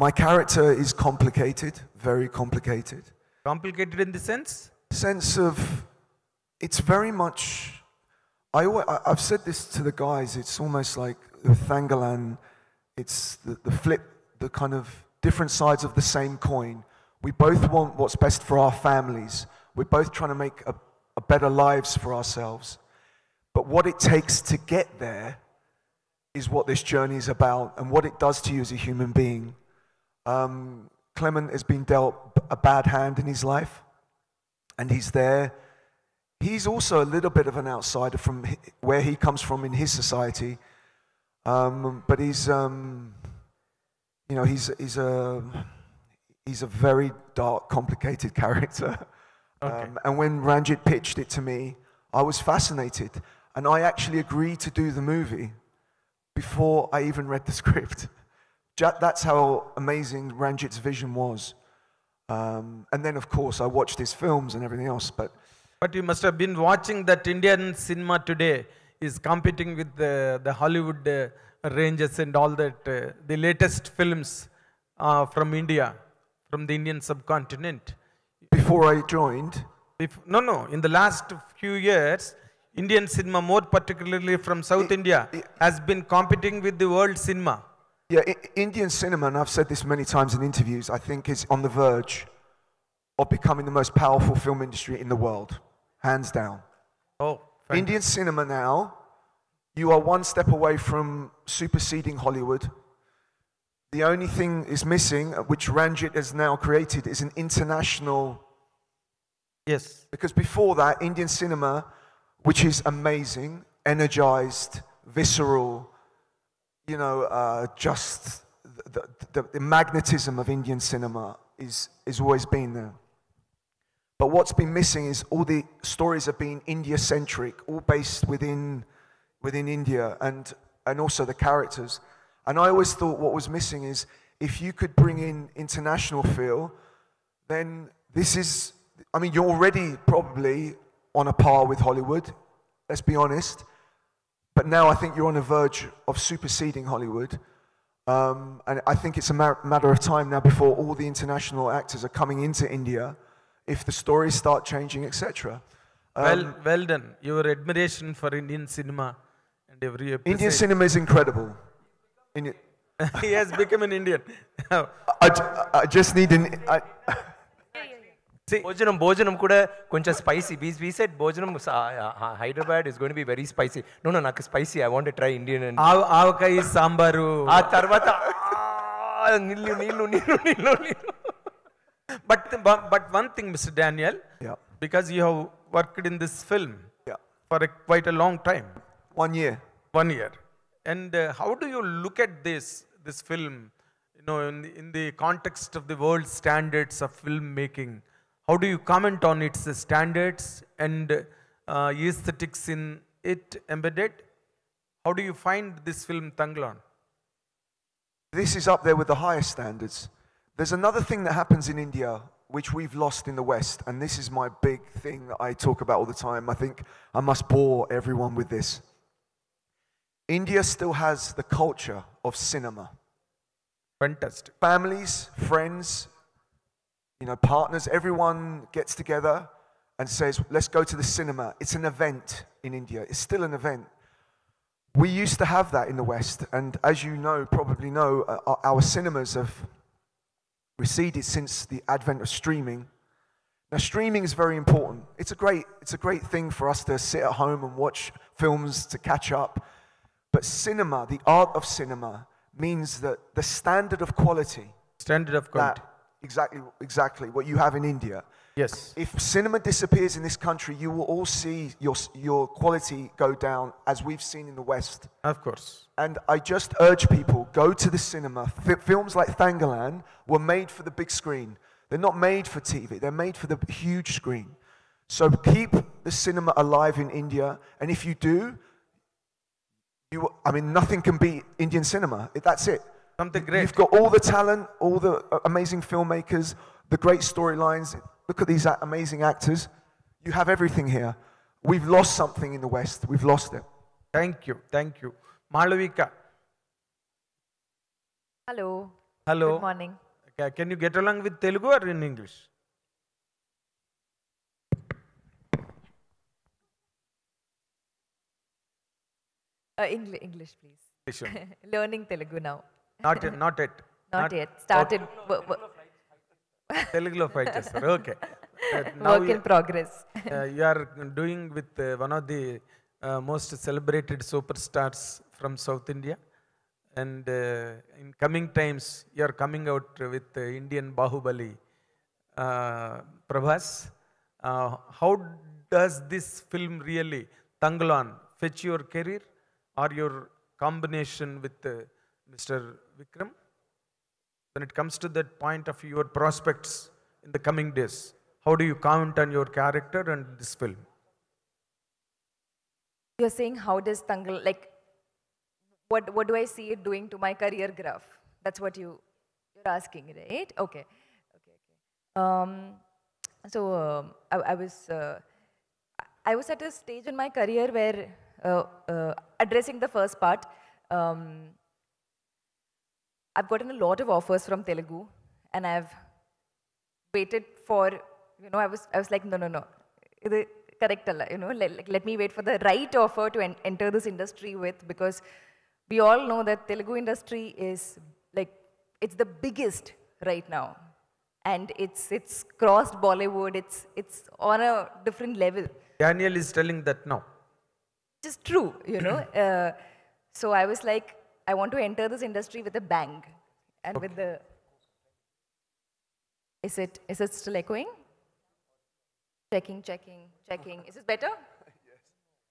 My character is complicated, very complicated. Complicated in the sense? Sense of, it's very much, I've said this to the guys, it's almost like with Thangalan, it's the flip, the kind of different sides of the same coin. We both want what's best for our families. We're both trying to make a better lives for ourselves. But what it takes to get there is what this journey is about, and what it does to you as a human being. Clement has been dealt a bad hand in his life, and he's there. He's also a little bit of an outsider from where he comes from in his society. But he's, you know, he's a very dark, complicated character. Okay. And when Ranjit pitched it to me, I was fascinated, and I actually agreed to do the movie before I even read the script. That's how amazing Ranjit's vision was. And then, of course, I watched his films and everything else. But you must have been watching that Indian cinema today is competing with the Hollywood ranges and all that, the latest films from India, from the Indian subcontinent. Before I joined? No. In the last few years, Indian cinema, more particularly from South India, has been competing with the world cinema. Yeah, Indian cinema, and I've said this many times in interviews, I think is on the verge of becoming the most powerful film industry in the world. hands down. Oh, Indian cinema now, you are one step away from superseding Hollywood. The only thing is missing, which Ranjit has now created, is an international. Yes. Because before that, Indian cinema, which is amazing, energized, visceral, just the magnetism of Indian cinema is always been there. But what's been missing is all the stories have been India-centric, all based within India, and also the characters. And I always thought what was missing is if you could bring in international feel, then you're already probably on a par with Hollywood, let's be honest. But now I think you're on the verge of superseding Hollywood. And I think it's a matter of time now before all the international actors are coming into India, if the stories start changing, etc. Well done. Your admiration for Indian cinema and every episode. Indian cinema is incredible. He has become an Indian. I just need భోజనం కూడా కొంచెం spicy we said భోజనం Hyderabad is going to be very spicy. No, నాకు spicy. I want to try Indian. ఆవకాయ సాంబారు. ఆ తర్వాత నీళ్ళు. But one thing, Mr. Daniel, because you have worked in this film for quite a long time. 1 year. 1 year. And how do you look at this film, in the context of the world standards of filmmaking? How do you comment on its standards and aesthetics in it embedded? How do you find this film, Tanglan? This is up there with the highest standards. There's another thing that happens in India which we've lost in the West, and this is my big thing that I talk about all the time. I think I must bore everyone with this. India still has the culture of cinema. Fantastic. Families, friends, partners, everyone gets together and says, let's go to the cinema. It's an event in India. It's still an event. We used to have that in the West, and as you probably know, our cinemas have receded since the advent of streaming. Now, streaming is very important. It's a great thing for us to sit at home and watch films to catch up. But cinema, the art of cinema, means that the standard of quality. Exactly what you have in India. Yes. If cinema disappears in this country, you will all see your quality go down, as we've seen in the West. Of course. And I just urge people, go to the cinema. Films like Thangalan were made for the big screen. They're not made for TV. They're made for the huge screen. So keep the cinema alive in India. And if you do, nothing can beat Indian cinema. That's it. Something great. You've got all the talent, all the amazing filmmakers, the great storylines. Look at these amazing actors. You have everything here. We've lost something in the West. We've lost it. Thank you. Malavika. Hello. Good morning. Can you get along with Telugu or in English? English, please. Sure. Learning Telugu now. Not yet. Not yet. Started. Telugulo fight chestaru. Okay. Work in progress. You are doing with one of the most celebrated superstars from South India, and in coming times you are coming out with Indian Bahubali, Prabhas. How does this film really, Tanglan, fetch your career or your combination with Mr. Vikram? When it comes to that point of your prospects in the coming days, how do you comment on your character and this film? You're saying how does Tangal, what do I see it doing to my career graph? That's what you're asking, right? Okay. So I was at a stage in my career where addressing the first part, I've gotten a lot of offers from Telugu, and I've waited for, I was like, no, இது correct alla, let me wait for the right offer to enter this industry with, because we all know that Telugu industry is it's the biggest right now, and it's crossed Bollywood, it's on a different level. Daniel is telling that now. Which is true, you know. So I was like, I want to enter this industry with a bang. And with the... Is it still echoing? Checking. Is this better?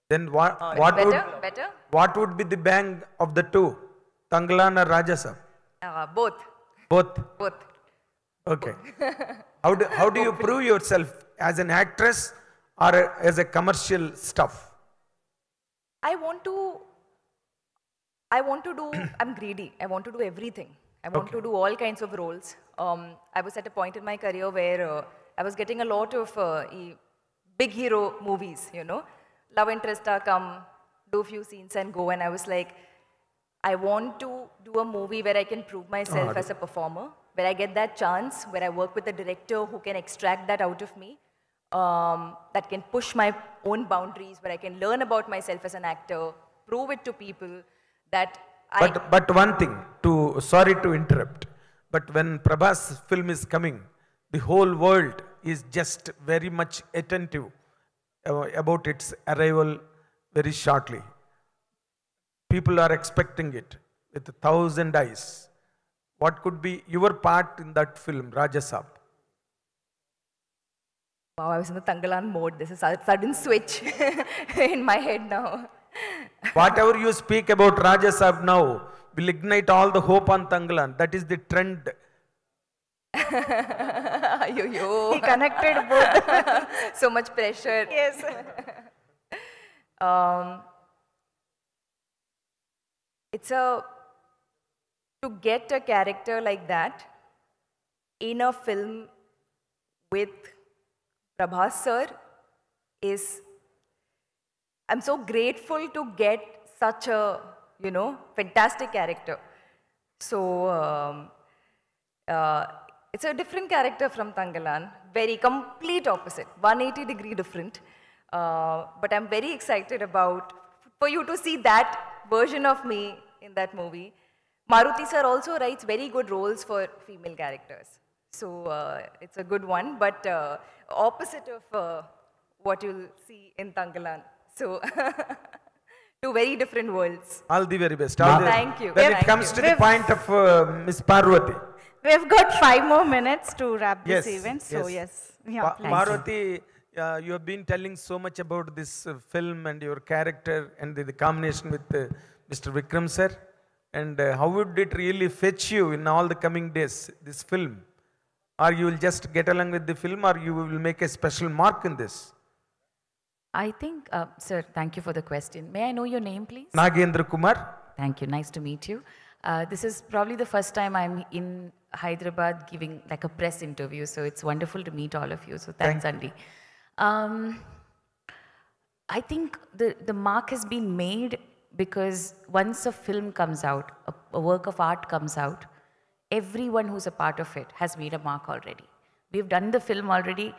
Then Better? what would be the bang of the two? Tanglan or Rajasab? Both. Both. Okay. Both. How do you prove yourself as an actress or as a commercial stuff? I want to do, I'm greedy. I want to do everything. I want to do all kinds of roles. I was at a point in my career where I was getting a lot of big hero movies, you know. Love interest come, do few scenes and go. And I was like, I want to do a movie where I can prove myself as a performer, where I get that chance, where I work with a director who can extract that out of me, that can push my own boundaries, where I can learn about myself as an actor, prove it to people that But one thing, sorry to interrupt, but when Prabhas film is coming, the whole world is just very much attentive about its arrival very shortly. People are expecting it with 1,000 eyes. What could be your part in that film, Rajasab? Wow, I was in the Tangalan mode. This is a sudden switch in my head now. Whatever you speak about Rajasab now will ignite all the hope on Tangalan. That is the trend. He connected both. So much pressure. Yes. To get a character like that in a film with Prabhas sir is, I'm so grateful to get such a, you know, fantastic character. So it's a different character from Tangalan, very complete opposite, 180-degree different. But I'm very excited for you to see that version of me in that movie. Maruti sir also writes very good roles for female characters. So it's a good one, but opposite of what you'll see in Tangalan. So, two very different worlds. All the very best. Thank you. Then it comes to the point of Miss Parvati. We've got 5 more minutes to wrap this event, so yes. Yeah, Parvati, you have been telling so much about this film and your character and the combination with Mr. Vikram sir. And how would it really fetch you in all the coming days, this film? Or you will just get along with the film, or you will make a special mark in this? I think, sir, thank you for the question. May I know your name, please? Nagendra Kumar. Thank you. Nice to meet you. This is probably the first time I'm in Hyderabad giving like a press interview, so it's wonderful to meet all of you. So thanks, Andy. I think the mark has been made because once a film comes out, a work of art comes out, everyone who's a part of it has made a mark already. We've done the film already.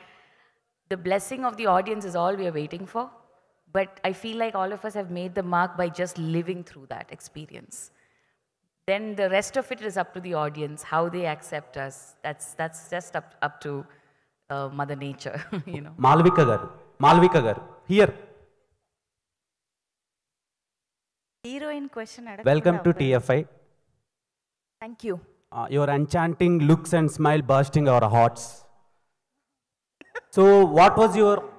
The blessing of the audience is all we are waiting for. But I feel like all of us have made the mark by just living through that experience. Then the rest of it is up to the audience, how they accept us. That's just up to Mother Nature, you know. Malvika garu, here. Heroine question. Welcome to TFI. Thank you. Your enchanting looks and smile bursting our hearts. So what was your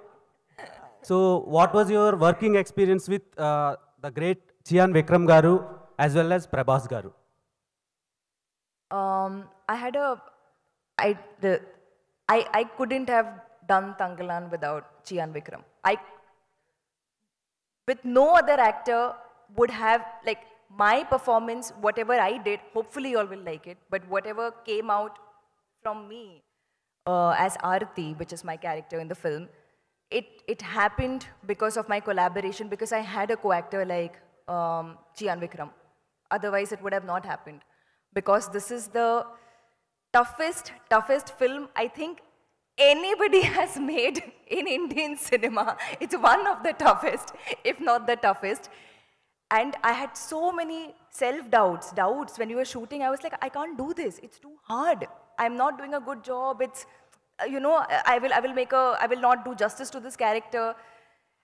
working experience with the great Chian Vikram garu as well as Prabhas garu? I couldn't have done Tangalan without Chian Vikram. With no other actor would have, like, my performance, whatever I did, hopefully you all will like it, but whatever came out from me as Aarti, which is my character in the film, it happened because of my collaboration, because I had a co-actor like Chian Vikram. Otherwise, it would have not happened. Because this is the toughest film I think anybody has made in Indian cinema. It's one of the toughest, if not the toughest. And I had so many self-doubts when you were shooting. I was like, I can't do this. It's too hard. I'm not doing a good job. It's, you know, I will not do justice to this character.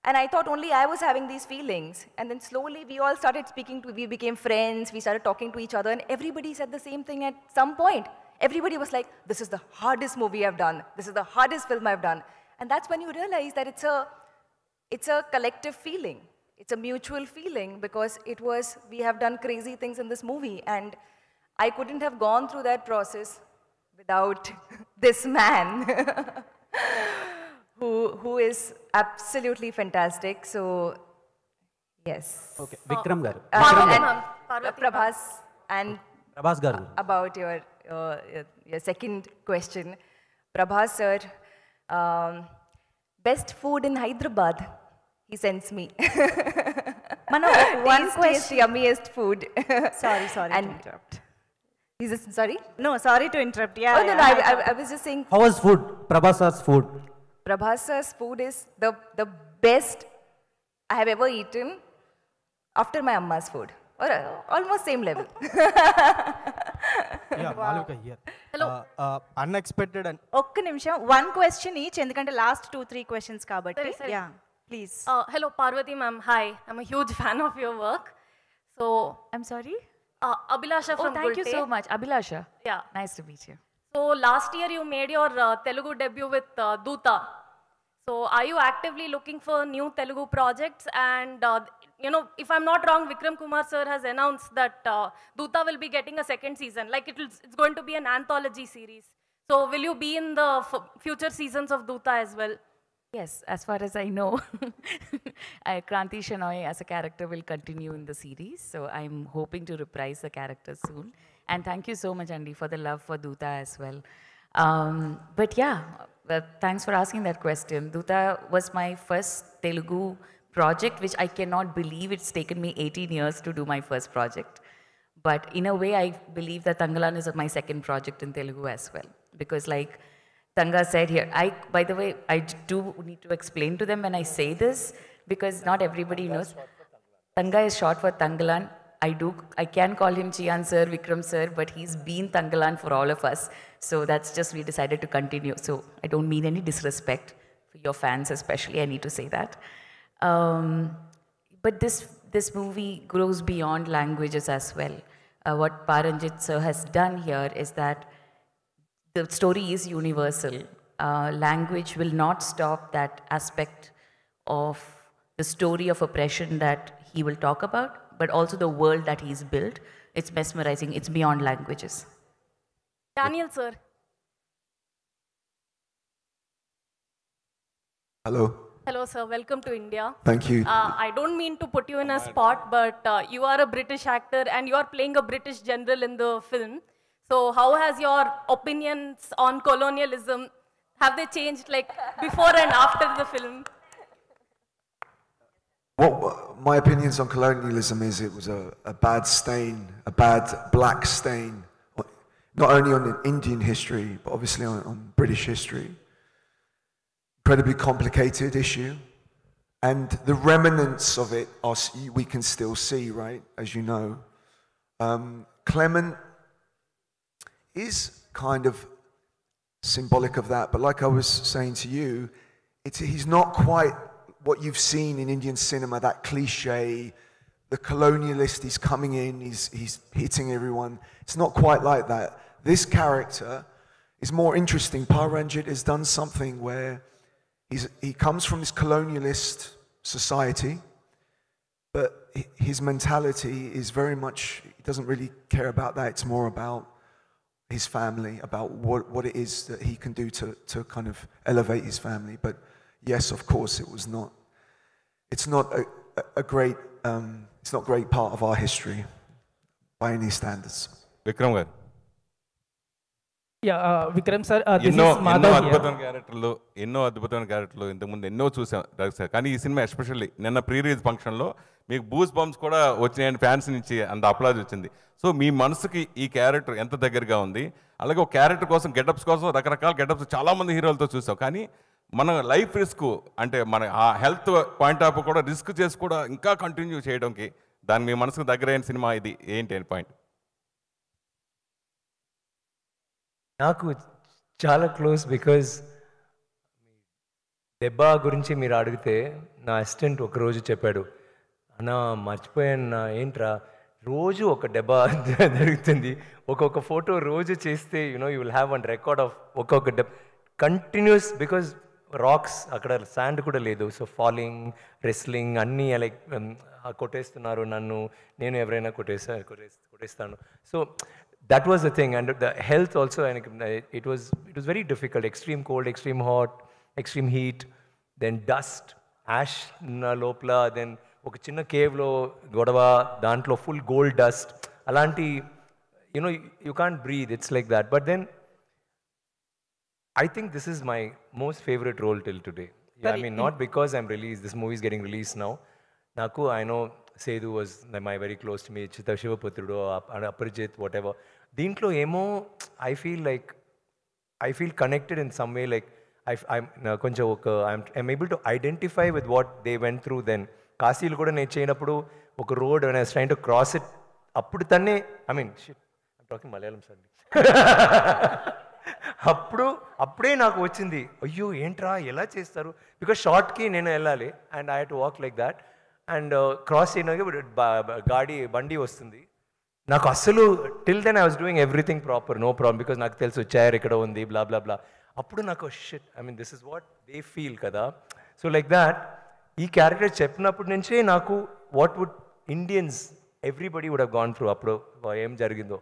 And I thought only I was having these feelings. And then slowly we all started speaking we became friends, we started talking to each other, and everybody said the same thing at some point. Everybody was like, this is the hardest movie I've done. This is the hardest film I've done. And that's when you realize that it's a collective feeling. It's a mutual feeling because we have done crazy things in this movie. And I couldn't have gone through that process without this man who is absolutely fantastic. So, yes. Okay, Vikram garu. And Prabhas, and Prabhas garu. About your second question. Prabhas sir, best food in Hyderabad, he sends me. One question, yummiest food. Sorry to And interrupt. Is this, sorry? No, sorry to interrupt. Yeah. Oh, no, I was just saying. How was food? Prabhas's food. Prabhas's food is the best I have ever eaten after my amma's food. Or almost same level. Yeah, Malvika here. Hello. Unexpected and ఒక్క నిమిషం, one question each, ఎందుకంటే last 2-3 questions కాబట్టి. Sorry. Yeah please. Hello, Parvati ma'am. Hi. I'm a huge fan of your work. So, I'm sorry? Abhilasha from thank you Gulte. so much. Abhilasha. Yeah. Nice to meet you. So, last year you made your Telugu debut with Doota. So, are you actively looking for new Telugu projects? And, if I'm not wrong, Vikram Kumar sir has announced that Doota will be getting a second season. Like, it's going to be an anthology series. So, will you be in the future seasons of Doota as well? Yes, as far as I know, Kranti Shenoy as a character will continue in the series. So I'm hoping to reprise the character soon. And thank you so much, Andy, for the love for Doota as well. But yeah, thanks for asking that question. Doota was my first Telugu project, which I cannot believe it's taken me 18 years to do my first project. But in a way, I believe that Tangalan is my second project in Telugu as well. Because like Tanga said here, by the way, I do need to explain to them when I say this, because not everybody knows. Tanga is short for Tangalan. I can call him Chiyan sir, Vikram sir, but he's been Tangalan for all of us. So that's just, we decided to continue. So I don't mean any disrespect for your fans especially, I need to say that. But this movie grows beyond languages as well. What Paranjit sir has done here is that the story is universal. Language will not stop that aspect of the story of oppression that he will talk about, but also the world that he's built. It's mesmerizing. It's beyond languages. Daniel sir. Hello. Hello sir, welcome to India. Thank you. I don't mean to put you in a spot, but you are a British actor and you are playing a British general in the film. So how has your opinions on colonialism, have they changed like before and after the film? What my opinions on colonialism is, it was a bad stain, a bad black stain, not only on Indian history, but obviously on British history. Incredibly complicated issue. And the remnants of it we can still see, right, as you know. Clement is kind of symbolic of that, but like I was saying to you, he's not quite what you've seen in Indian cinema, that cliche, the colonialist, he's coming in, he's hitting everyone. It's not quite like that. This character is more interesting. Paranjit has done something where he comes from this colonialist society, but his mentality is very much, he doesn't really care about that. It's more about his family, about what it is that he can do to kind of elevate his family. But yes, of course, it's not a great, it's not a great part of our history by any standards. Vikram garu. Yeah, Vikram sir, this ఎన్నో is Madhav here. అద్భుతమైన క్యారెక్టర్లు ఇంతకుముందు ఎన్నో చూసాం sir. కానీ ఈ cinema especially నిన్న pre release ఫంక్షన్లో మీకు బూస్ బంప్స్ కూడా వచ్చినాయని ఫ్యాన్స్ నుంచి అంత అప్లాజ్ వచ్చింది. సో మీ మనసుకి ఈ క్యారెక్టర్ ఎంత దగ్గరగా ఉంది? అలాగే ఒక క్యారెక్టర్ కోసం గెటప్స్ కోసం రకరకాల గెటప్స్ చాలామంది హీరోలతో చూసాం. కానీ మన లైఫ్ రిస్క్ అంటే మన ఆ హెల్త్ పాయింట్ ఆఫ్ కూడా రిస్క్ చేసి కూడా ఇంకా కంటిన్యూ చేయడానికి దాని మీ మనసుకు దగ్గరైన సినిమా ఇది ఏంటి అని పాయింట్? నాకు చాలా క్లోజ్, బికాజ్ దెబ్బ గురించి మీరు అడిగితే నా అసిస్టెంట్ ఒకరోజు చెప్పాడు, అన్న మర్చిపోయాను నా, ఏంట్రా రోజు ఒక దెబ్బ జరుగుతుంది, ఒక్కొక్క ఫోటో రోజు చేస్తే you will have one record of ఒక్కొక్క దెబ్బ కంటిన్యూస్, బికాజ్ రాక్స్ అక్కడ శాండ్ కూడా లేదు, సో ఫాలింగ్, రెస్లింగ్ అన్నీ లైక్ కొట్టేస్తున్నారు నన్ను, నేను ఎవరైనా కొట్టేస్తాను. So that was the thing, and the health also, and it was very difficult. Extreme cold, extreme hot, extreme heat, then dust, ash na lopla, then oka chinna cave lo godava dantlo full gold dust, alanti you can't breathe, it's like that. But then I think this is my most favorite role till today. I mean, not because I'm released, this movie is getting released now. Naku, I know Sedu was my very close to me, Chita Shivaputrudu, Aparijit, whatever. Deentlo emo, I feel connected in some way, like I'm able to identify with what they went through then. Kasil kuda ne cheyinappudu oka road when I was trying to cross it, appudu tanne, I mean, shit, I'm talking Malayalam suddenly. అప్పుడే నాకు వచ్చింది, అయ్యో ఏంట్రా ఎలా చేస్తారు, because షార్ట్కి నేను వెళ్ళాలి and I have to walk like that, and cross చేయడానికి బండి వస్తుంది. నాకు అస్సలు till then I was doing everything proper, no problem, because నాకు తెలుసు చైర్ ఇక్కడ ఉంది, బ్లా బ్లా బ్లా. అప్పుడు నాకు shit, I mean this is what they feel కదా. సో లైక్ దాట్ ఈ క్యారెక్టర్ చెప్పినప్పటి నుంచే నాకు what would Indians everybody would have gone through, అప్పుడు ఏం జరిగిందో.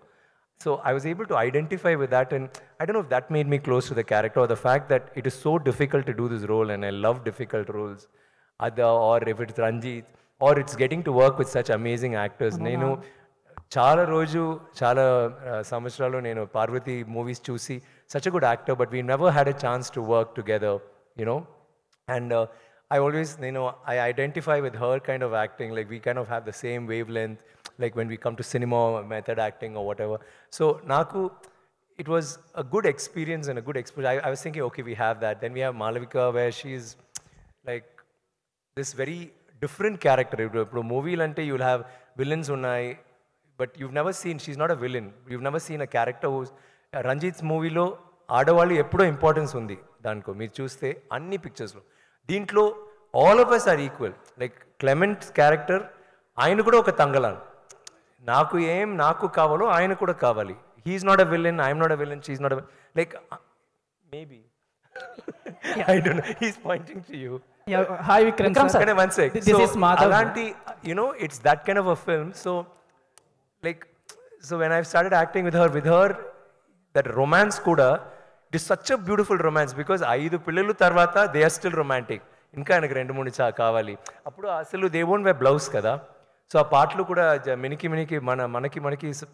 So I was able to identify with that, and I don't know if that made me close to the character, or the fact that it is so difficult to do this role, and I love difficult roles, or if it's Ranjit, or it's getting to work with such amazing actors. Nenu చాలా సంవత్సరాలు నేను Parvati movies చూసి, such a good actor, but we never had a chance to work together, and I identify with her kind of acting, like we kind of have the same wavelength, like when we come to cinema, method acting or whatever. So naku, it was a good experience and a good experience. I was thinking, okay, we have that. Then we have Malavika, where she's like this very different character. Ippudu movie lante you'll have villains unnai, but you've never seen, she's not a villain. You've never seen a character who's Ranjit's movie lo ఆడవాళ్ళు ఎప్పుడో importance ఉంది దానికో, మీరు చూస్తే అన్ని పిక్చర్స్లో. దీంట్లో all of us are equal. Like Clement's character, ఆయన కూడా ఒక తంగలాన్, నాకు కావాలో ఆయన కూడా కావాలి. He's not a villain, I'm not a villain, she's not a, like maybe I don't know, he's pointing to you. Hi Vikram sir. One sec. This is Madhav. Alanti, it's that kind of a film. So when I started acting with her, that romance kuda, it is such a beautiful romance, because 5 పిల్లలు తర్వాత they are still romantic. ఇంకా ఆయనకు 2-3 కావాలి. అప్పుడు అసలు they won't wear blouse కదా. So ఆ పాటలు కూడా మినికి మనకి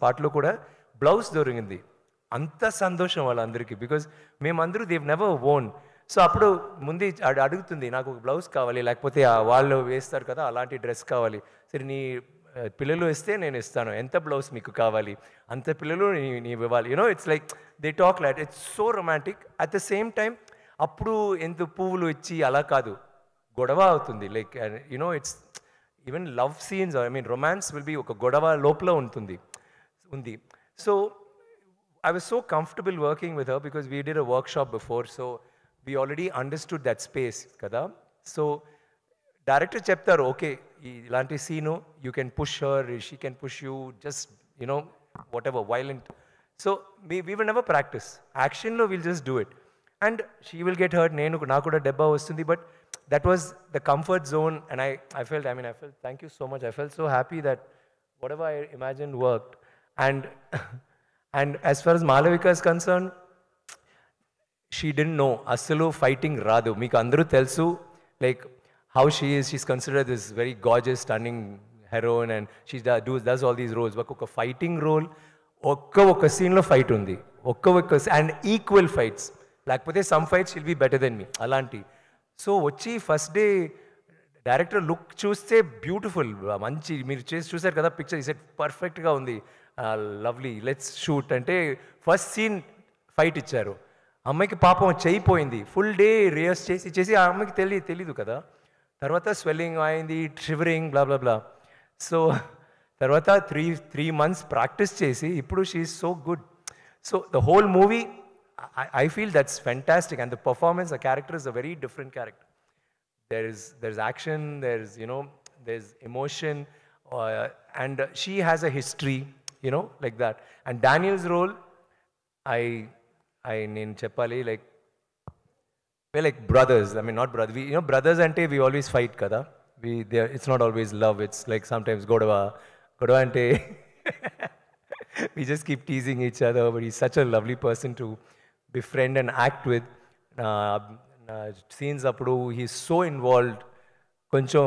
పాటలు కూడా బ్లౌజ్ దొరికింది. అంత సంతోషం వాళ్ళందరికీ, బికాజ్ మేమందరూ దేవ్ నెవర్ ఓన్. సో అప్పుడు ముందు అడుగుతుంది, నాకు ఒక బ్లౌజ్ కావాలి, లేకపోతే వాళ్ళు వేస్తారు కదా అలాంటి డ్రెస్ కావాలి. సరే నీ పిల్లలు ఇస్తే నేను ఇస్తాను, ఎంత బ్లౌజ్ మీకు కావాలి అంత పిల్లలు నీవు ఇవ్వాలి. It's like they talk like, it's so romantic. At the same time అప్పుడు ఎంత పువ్వులు ఇచ్చి అలా కాదు, గొడవ అవుతుంది. Like it's even love scenes, I mean romance will be ఒక గొడవ లోపల ఉంది. So I was so comfortable working with her, because we did a workshop before, so we already understood that space kada. So director cheptaru, okay, ilanti scene you can push her, she can push you, just whatever violent. So we will never practice action lo, we'll just do it, and she will get hurt, nenu na kuda debba vastundi. But that was the comfort zone, and I felt thank you so much, I felt so happy that whatever I imagined worked. And as far as Malavika is concerned, she didn't know asalu fighting radu. Meeku andaru telsu, like how she is. She's considered this very gorgeous, stunning heroine, and she does all these roles. But oka fighting role, oka scene lo fight undi, oka and equal fights. Lakapothe some fights she'll be better than me alanti. So వచ్చి first day director look చూస్తే beautiful, మంచి, మీరు చూసారు కదా picture, ఈ set పర్ఫెక్ట్గా ఉంది, lovely, let's shoot అంటే ఫస్ట్ సీన్ ఫైట్ ఇచ్చారు. అమ్మాయికి పాపం చేయిపోయింది, ఫుల్ డే రిహర్స్ చేసి ఆ అమ్మాయికి తెలీదు కదా. తర్వాత స్వెల్లింగ్ అయింది, షివరింగ్, బ్లా బ్లా బ్లా. సో తర్వాత త్రీ months ప్రాక్టీస్ చేసి ఇప్పుడు she is so good. So the whole movie I feel that's fantastic, and the performance, the character is a very different character. there's action, there's emotion, and she has a history, like that. And Daniel's role, నేను చెప్పాలి, like we're like brothers. I mean, not brothers. Brothers ante we always fight kada. It's not always love. It's like sometimes godava ante we just keep teasing each other. But he's such a lovely person to befriend and act with. Scenes appudu he's so involved. కొంచెం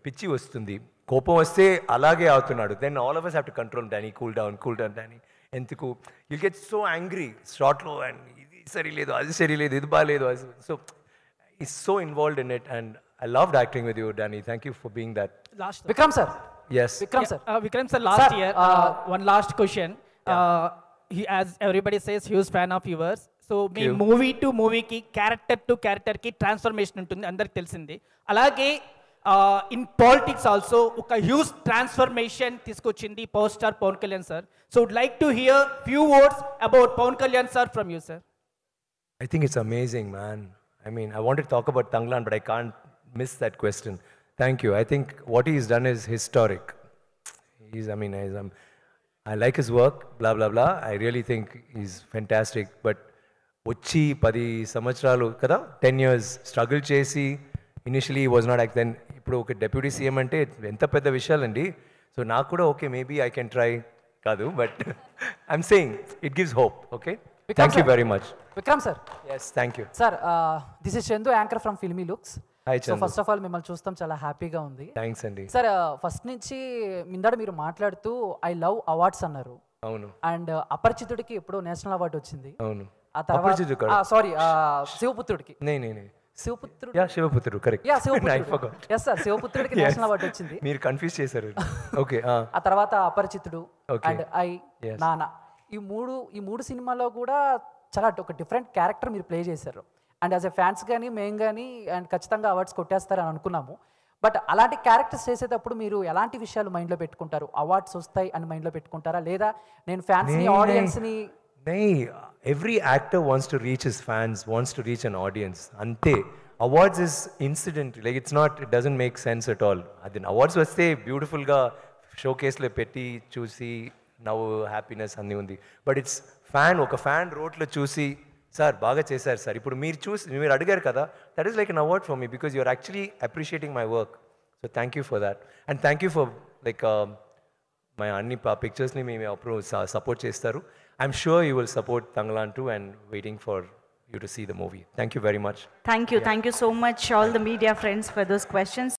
పిచ్చి వస్తుంది, కోపం వస్తే అలాగే అవుతున్నాడు. Then all of us have to control Danny. Cool down Danny. ఎందుకు you'll get so angry shortlo and ఇది సరిలేదు, అది సరిలేదు, ఇది బాలేదు. So he's so involved in it, and I loved acting with you, Danny. Thank you for being that. Vikram sir. Yes. Vikram sir, last year, one last question. He, as everybody says, huge fan of yours. So మీ movie to మూవీకి, character to క్యారెక్టర్కి transformation ఉంటుంది, అందరికి తెలిసింది. అలాగే in politics also ఒక huge transformation తీసుకొచ్చింది power star Pavan Kalyan sir. So would like to hear few words about Pavan Kalyan sir from you, sir. I think it's amazing, man. I mean, I wanted to talk about Tanglan, but I can't miss that question. Thank you. I think what he's done is historic. I like his work, blah, blah, blah. I really think he's fantastic. But వచ్చి 10 సంవత్సరాలు కదా, 10 years struggle చేసి, initially he was not like then, ఇప్పుడు ఒక deputy CM అంటే ఎంత పెద్ద విషయాలండి. So నాకు కూడా okay, maybe I can try కాదు, but I'm saying it gives hope. Okay, thank you very much. Vikram sir. Yes, thank you sir. This is Chandu, anchor from Filmy Looks. Hi so Chandu. First of all మిమ్మల్ని చూస్తాం చాలా హ్యాపీగా ఉంది. Thanks అండి. Sir, first నుంచి మిందాడ మీరు మాట్లాడుతూ ఐ లవ్ అవార్డ్స్ అన్నారు. అవును. అండ్ అపరిచితుడికి ఎప్పుడో నేషనల్ అవార్డు వచ్చింది. అవును. ఆ తర్వాత సారీ, శివపుత్రుడికి. Sivaputrudu. Yeah, Sivaputrudu, correct. Yeah, Sivaputrudu. Yes sir, శివపుత్రుడికి నేషనల్ అవార్డు వచ్చింది. మీరు కన్ఫ్యూజ్ చేశారు. ఓకే. ఆ తర్వాత అపరిచితుడు అండ్ ఐ, నాన్న, ఈ మూడు సినిమాలో కూడా చాలా ఒక డిఫరెంట్ క్యారెక్టర్ మీరు ప్లే చేశారు. అండ్ యాజ్ ఎ ఫ్యాన్స్ కానీ మేము కానీ అండ్ ఖచ్చితంగా అవార్డ్స్ కొట్టేస్తారని అనుకున్నాము. బట్ అలాంటి క్యారెక్టర్స్ చేసేటప్పుడు మీరు ఎలాంటి విషయాలు మైండ్లో పెట్టుకుంటారు? అవార్డ్స్ వస్తాయి అని మైండ్లో పెట్టుకుంటారా, లేదా నేను ఫ్యాన్స్ని, ఆడియన్స్ని? Every actor wants to reach his fans, wants to reach an audience. Ante awards is incident, like it doesn't make sense at all. Adin awards vaste beautiful ga showcase le petti chusi now happiness anni undi, but it's oka fan wrote lo chusi sir baga chesaru sir ipudu meer adigaru kada, that is like an award for me because you are actually appreciating my work. So thank you for that, and thank you for like my anni pictures ni me support chestaru. I'm sure you will support Tanglan too, and waiting for you to see the movie. Thank you very much. Thank you so much all the media friends for those questions.